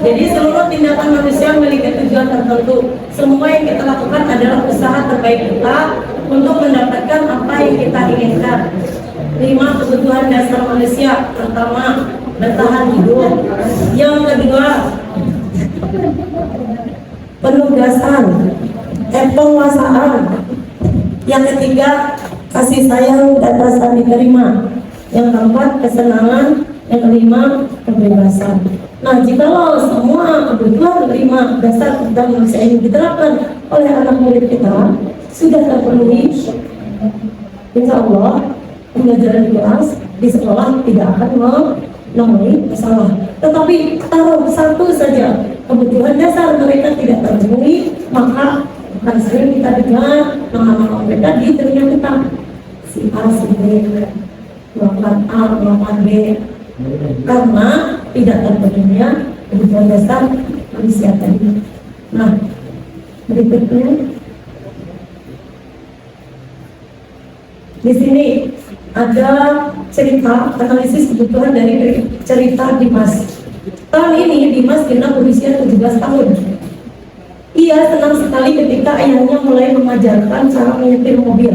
Jadi seluruh tindakan manusia memiliki tujuan tertentu. Semua yang kita lakukan adalah usaha terbaik kita untuk mendapatkan apa yang kita inginkan. 5 kebutuhan dasar manusia. Pertama, bertahan hidup. Yang kedua, penugasan, penguasaan. Yang ketiga, kasih sayang dan rasa diterima. Yang keempat, kesenangan. Yang kelima, kebebasan. Nah, jikalau semua kebutuhan kelima dasar dan manusia ini diterapkan oleh anak murid kita sudah terpenuhi, insya Allah pembelajaran di kelas di sekolah tidak akan menemui masalah. Tetapi taruh satu saja kebutuhan dasar mereka tidak terpenuhi, maka akan sering kita dengar nama-nama mereka di telinga kita, si A, si B, melakukan A, melakukan B, karena tidak terpenuhinya kebutuhan dasar manusia tadi. Nah, berikutnya di sini ada cerita analisis kebutuhan dari cerita Dimas. Tahun ini Dimas genap berusia 17 tahun. Ia senang sekali ketika ayahnya mulai mengajarkan cara menyetir mobil.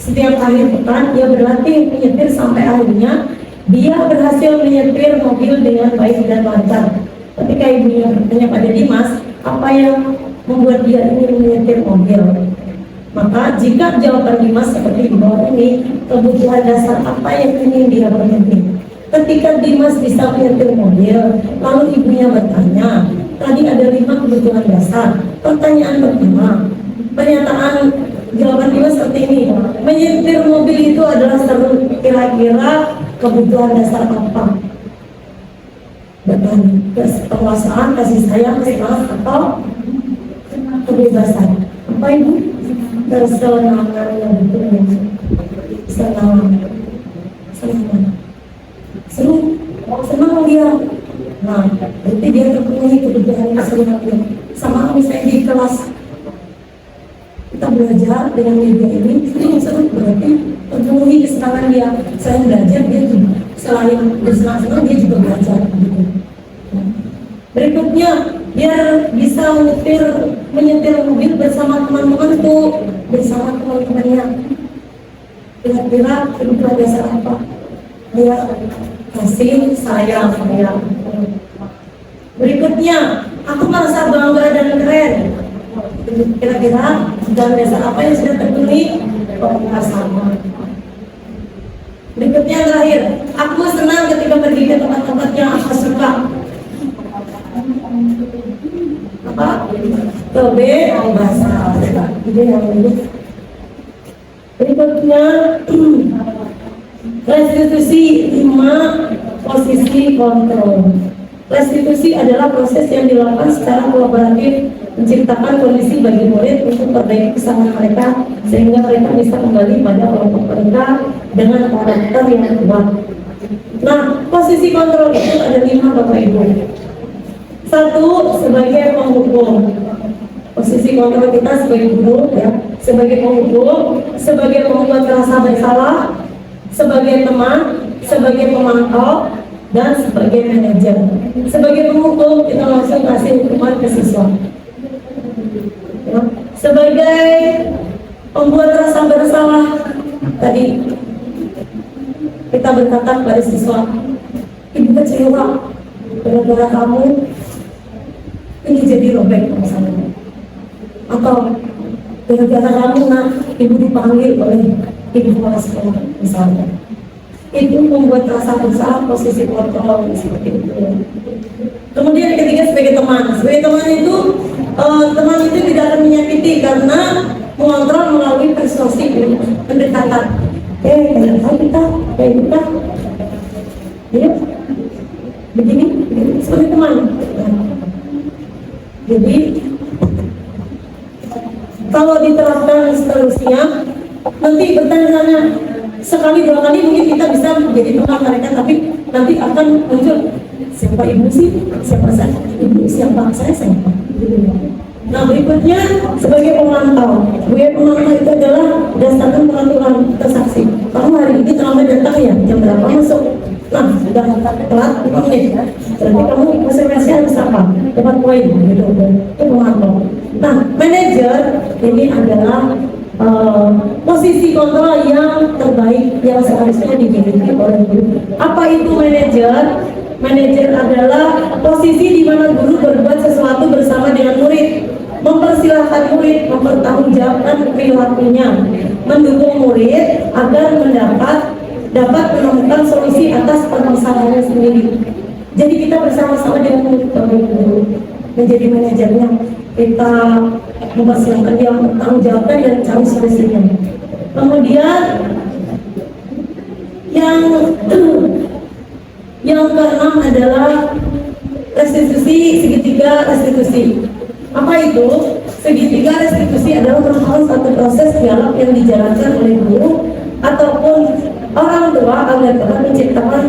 Setiap akhir pekan ia berlatih menyetir sampai akhirnya dia berhasil menyetir mobil dengan baik dan lancar. Ketika ibunya bertanya pada Dimas apa yang membuat dia ingin menyetir mobil, maka jika jawaban Dimas seperti di bawah ini, kebutuhan dasar apa yang ingin dia penuhi. Ketika Dimas bisa menyetir mobil, lalu ibunya bertanya, tadi ada 5 kebutuhan dasar. Pertanyaan pertama, pernyataan jawaban Dimas seperti ini, menyetir mobil itu adalah seru, kira-kira kebutuhan dasar apa? Bertanya, penguasaan, kasih sayang, kesenangan, atau kebebasan? Apa ibu? Kesenangan yang betul, senang, senang dia. Nah, berarti dia terpenuhi kebutuhan kesenangan. Sama misalnya di kelas kita belajar dengan media ini, itu seru, berarti terpenuhi kesenangan dia. Saya belajar, dia juga selain bersenang-senang dia juga belajar gitu. Berikutnya, biar bisa menyetir mobil bersama teman-teman tuh, bersama teman-temannya. Kira-kira kebutuhan dasar apa? Dia kasih sayang. Berikutnya, aku merasa bangga dan keren. Kira-kira kebutuhan dasar apa yang sudah terpenuhi? Bersama. Berikutnya yang terakhir, aku senang ketika pergi ke tempat-tempat yang aku suka. Apa? Kebebasan. Itu yang ini. Berikutnya, restitusi 5 posisi kontrol. Restitusi adalah proses yang dilakukan secara kolaboratif menciptakan kondisi bagi murid untuk memperbaiki kesalahan mereka sehingga mereka bisa kembali pada kelompok mereka dengan karakter yang kuat. Nah, posisi kontrol itu ada 5 Bapak Ibu. 1, sebagai penghukum. Posisi kontrol kita sebagai guru, ya, sebagai penghukum, sebagai pembuat rasa bersalah, sebagai teman, sebagai pemantau, dan sebagai manajer. Sebagai penghukum kita langsung kasih hukuman ke siswa. Ya. Sebagai pembuat rasa bersalah, tadi kita berkata kepada siswa, ibu kecewa gara-gara kamu ini jadi robek misalnya, atau gara-gara kamu nak ibu dipanggil oleh ibu kepala sekolah misalnya. Itu membuat rasa bersalah, posisi kontrol seperti itu. Kemudian ketiga sebagai teman. Sebagai teman itu tidak akan menyakiti karena mengontrol melalui persuasi pendekatan. Kita ya begini sebagai teman. Jadi kalau diterapkan seterusnya, nanti bertanya-tanya sekali 2 kali mungkin kita bisa menjadi teman mereka, tapi nanti akan muncul siapa ibu sih, siapa saya, ibu siapa saya siapa. Nah, berikutnya sebagai pemantau. Sebagai pemantau itu adalah berdasarkan peraturan transaksi. Kamu hari ini terlambat datang ya, jam berapa masuk? Nah, sudah telat 5 menit. Berarti kamu konsekuensi harus apa? Dapat poin gitu. Itu pemantau. Nah, manajer ini adalah posisi kontrol yang terbaik yang seharusnya dimiliki oleh guru. Apa itu manajer? Manajer adalah posisi di mana guru berbuat sesuatu bersama dengan murid, mempersilahkan murid mempertanggungjawabkan perilakunya, mendukung murid agar mendapat dapat menemukan solusi atas permasalahannya sendiri. Jadi kita bersama-sama dengan guru menjadi manajernya, kita mempersiapkan dia bertanggung jawabkan dan cari solusinya. Kemudian yang keenam adalah restitusi segitiga restitusi. Apa itu? Segitiga restitusi adalah merupakan satu proses dialog yang dijalankan oleh guru ataupun orang tua agar dapat menciptakan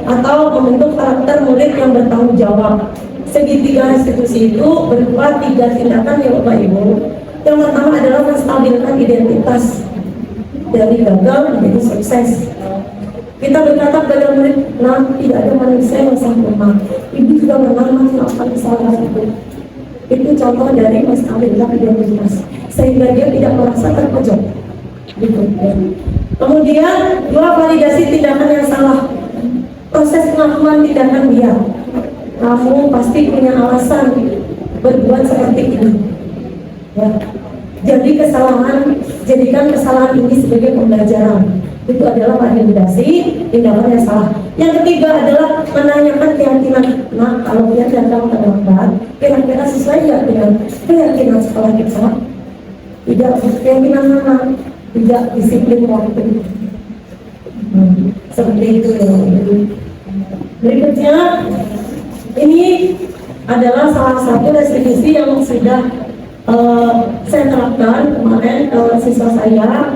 atau membentuk karakter murid yang bertanggung jawab. Segitiga restitusi itu berupa 3 tindakan ya Bapak Ibu. Yang pertama adalah menstabilkan identitas dari gagal menjadi sukses. Kita berkata pada murid, nah tidak ada manusia yang sempurna. Ibu juga pernah melakukan kesalahan itu. Itu contoh dari menstabilkan identitas, sehingga dia tidak merasa terpojok. Gitu. Kemudian 2, validasi tindakan yang salah. Proses pengakuan tindakan dia. Kamu pasti punya alasan berbuat seperti ini. Ya. Jadi jadikan kesalahan ini sebagai pembelajaran. Itu adalah validasi tindakan yang salah. Yang ketiga adalah menanyakan keyakinan. Nah, kalau dia datang terlambat, kira-kira sesuai nggak dengan keyakinan sekolah kita? Tidak, keyakinan mana? Tidak disiplin waktu. Seperti itu ya. Berikutnya, ini adalah salah satu restitusi yang sudah saya terapkan kemarin siswa saya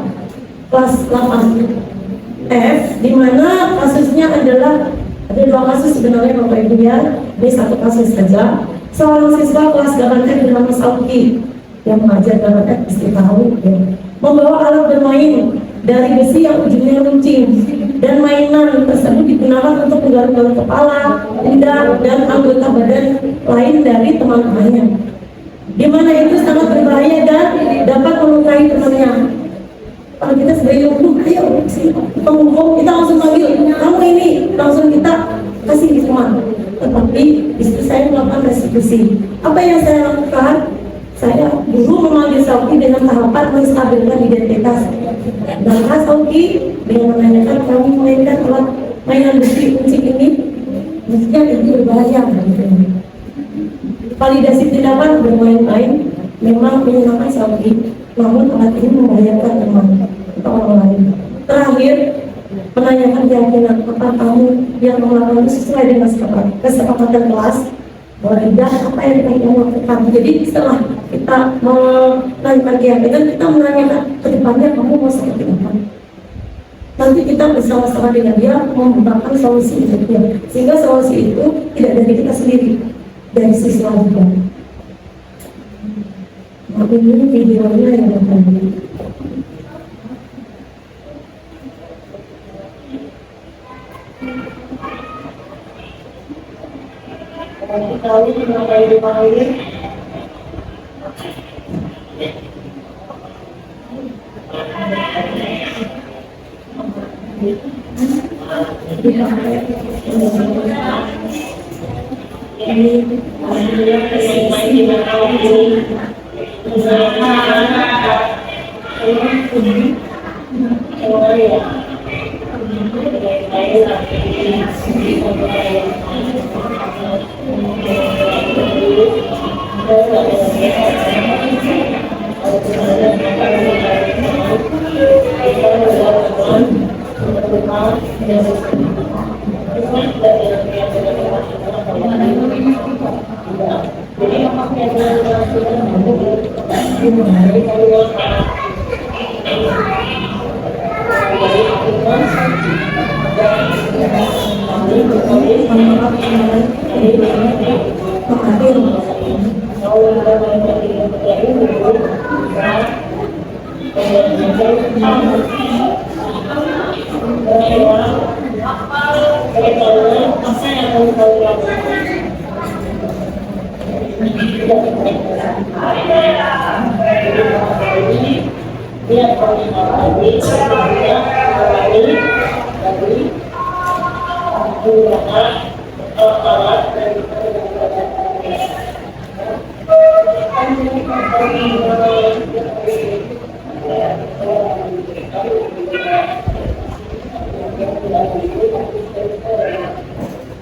kelas 8F, di mana kasusnya adalah ada 2 kasus sebenarnya Bapak Ibu ya. Ini 1 kasus saja. Seorang siswa kelas 8F bernama Sauki yang mengajar 8F pasti tahu ya, membawa alat bermain dari besi yang ujungnya runcing, dan mainan tersebut digunakan untuk menggaruk-garuk kepala, lidah, dan anggota badan lain dari teman-temannya, di mana itu sangat berbahaya dan dapat melukai temannya. Kalau kita sebagai guru, ayo si penghukum, kita langsung panggil, kamu ini, langsung kita kasih hukuman. Tetapi istri saya melakukan restitusi. Apa yang saya lakukan? Saya guru memanggil Sauki dengan tahapan menstabilkan identitas. Dan Sauki dengan menanyakan, kamu mainkan alat mainan besi kunci ini, mestinya itu berbahaya. Validasi tindakan bermain-main memang menyenangkan Sauki, namun alat ini membahayakan teman atau orang lain. Terakhir, menanyakan keyakinan apa kamu yang melakukan sesuai dengan kesepakatan kelas, dan apa yang kamu lakukan. Jadi setelah kita menanyakan keyakinan, kita menanyakan ke depannya kamu mau seperti apa. Nanti kita bersama-sama dengan dia membukakan solusi untuk dia, sehingga solusi itu tidak dari kita sendiri, dari siswa juga. Nah, ini videonya yang tadi. Tahu kenapa ini panggil?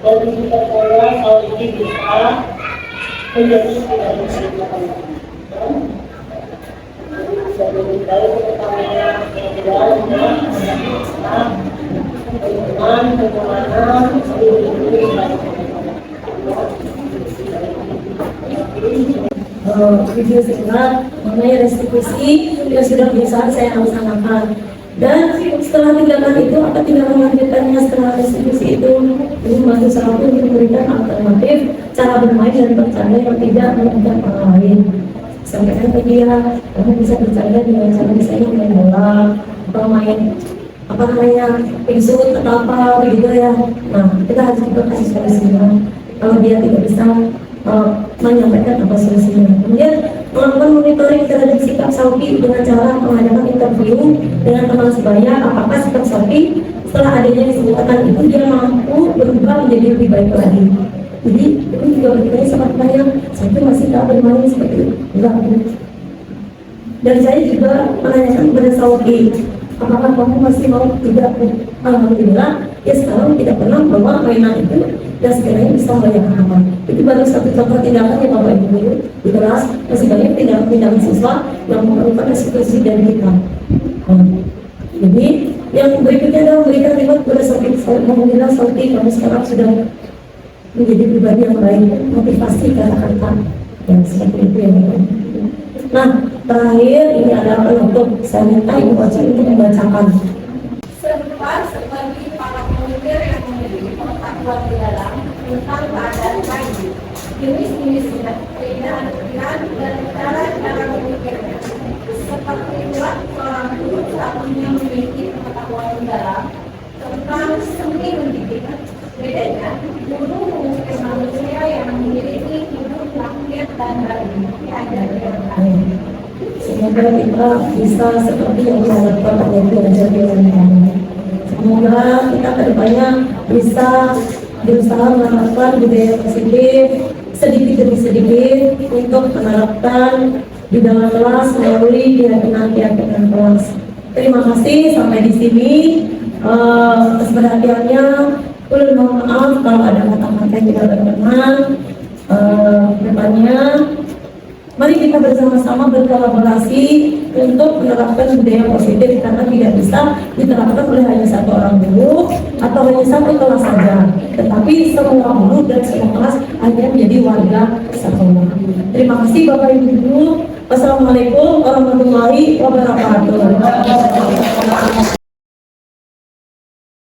dan kita percaya hal ini bisa menjadi tidak disimpan. Bisa lebih baik utamanya video singkat mengenai restitusi yang sudah berusaha saya laksanakan. Dan setelah tindakan itu, apa tindakan lanjutannya setelah restitusi itu? Ini membantu selalu untuk memberikan alternatif cara bermain dan bercanda yang tidak merugikan orang lain. Sampaikan ke dia, kamu bisa bercanda dengan cara misalnya main bola, atau main apa namanya, pisut atau apa begitu ya. Nah, kita harus juga kasih solusinya. Kalau dia tidak bisa menyampaikan apa solusinya. Kemudian melakukan monitoring terhadap sikap Sauki dengan cara mengadakan interview dengan teman sebaya, apakah sikap Sauki setelah adanya kesempatan itu dia mampu berubah menjadi lebih baik lagi. Jadi itu juga bertanya sama temannya, Sauki masih tak bermain seperti itu? Enggak. Dan saya juga menanyakan kepada Sauki, apakah kamu masih mau tidak? Alhamdulillah, ya sekarang tidak pernah bawa mainan itu dan sekiranya bisa membayangkan apa. Itu baru satu contoh tindakan yang Bapak Ibu guru di kelas. Masih banyak tindakan-tindakan siswa yang memerlukan restitusi dari kita. Jadi yang berikutnya adalah memberikan reward kepada Sauki. Alhamdulillah Sauki, kamu sekarang sudah menjadi pribadi yang baik, motivasi kata-kata yang seperti itu ya Bapak. Nah, terakhir ini adalah penutup. Saya minta Ibu Oci untuk membacakan. Seperti para pemimpin yang memiliki pengetahuan di dalam tentang keadaan kayu, jenis-jenisnya, keindahan dan cara-cara berpikirnya. Seperti buat seorang guru satunya memiliki pengetahuan di dalam tentang seni mendidik. Bedanya, guru mengukir manusia yang memiliki hidup lahir dan batin diajari orang lain. Semoga kita bisa seperti yang diharapkan oleh belajar di kami. Semoga kita kedepannya bisa berusaha menerapkan budaya positif sedikit demi sedikit untuk menerapkan di dalam kelas melalui keyakinan kelas. Terima kasih sampai di sini. Atas perhatiannya, ulun mohon maaf kalau ada kata-kata yang tidak berkenan. Depannya, mari kita bersama-sama berkolaborasi untuk menerapkan budaya positif karena tidak bisa diterapkan oleh hanya satu orang guru atau hanya satu kelas saja, tetapi semua guru dan semua kelas hanya menjadi warga sekolah. Terima kasih Bapak Ibu guru. Wassalamualaikum warahmatullahi wabarakatuh.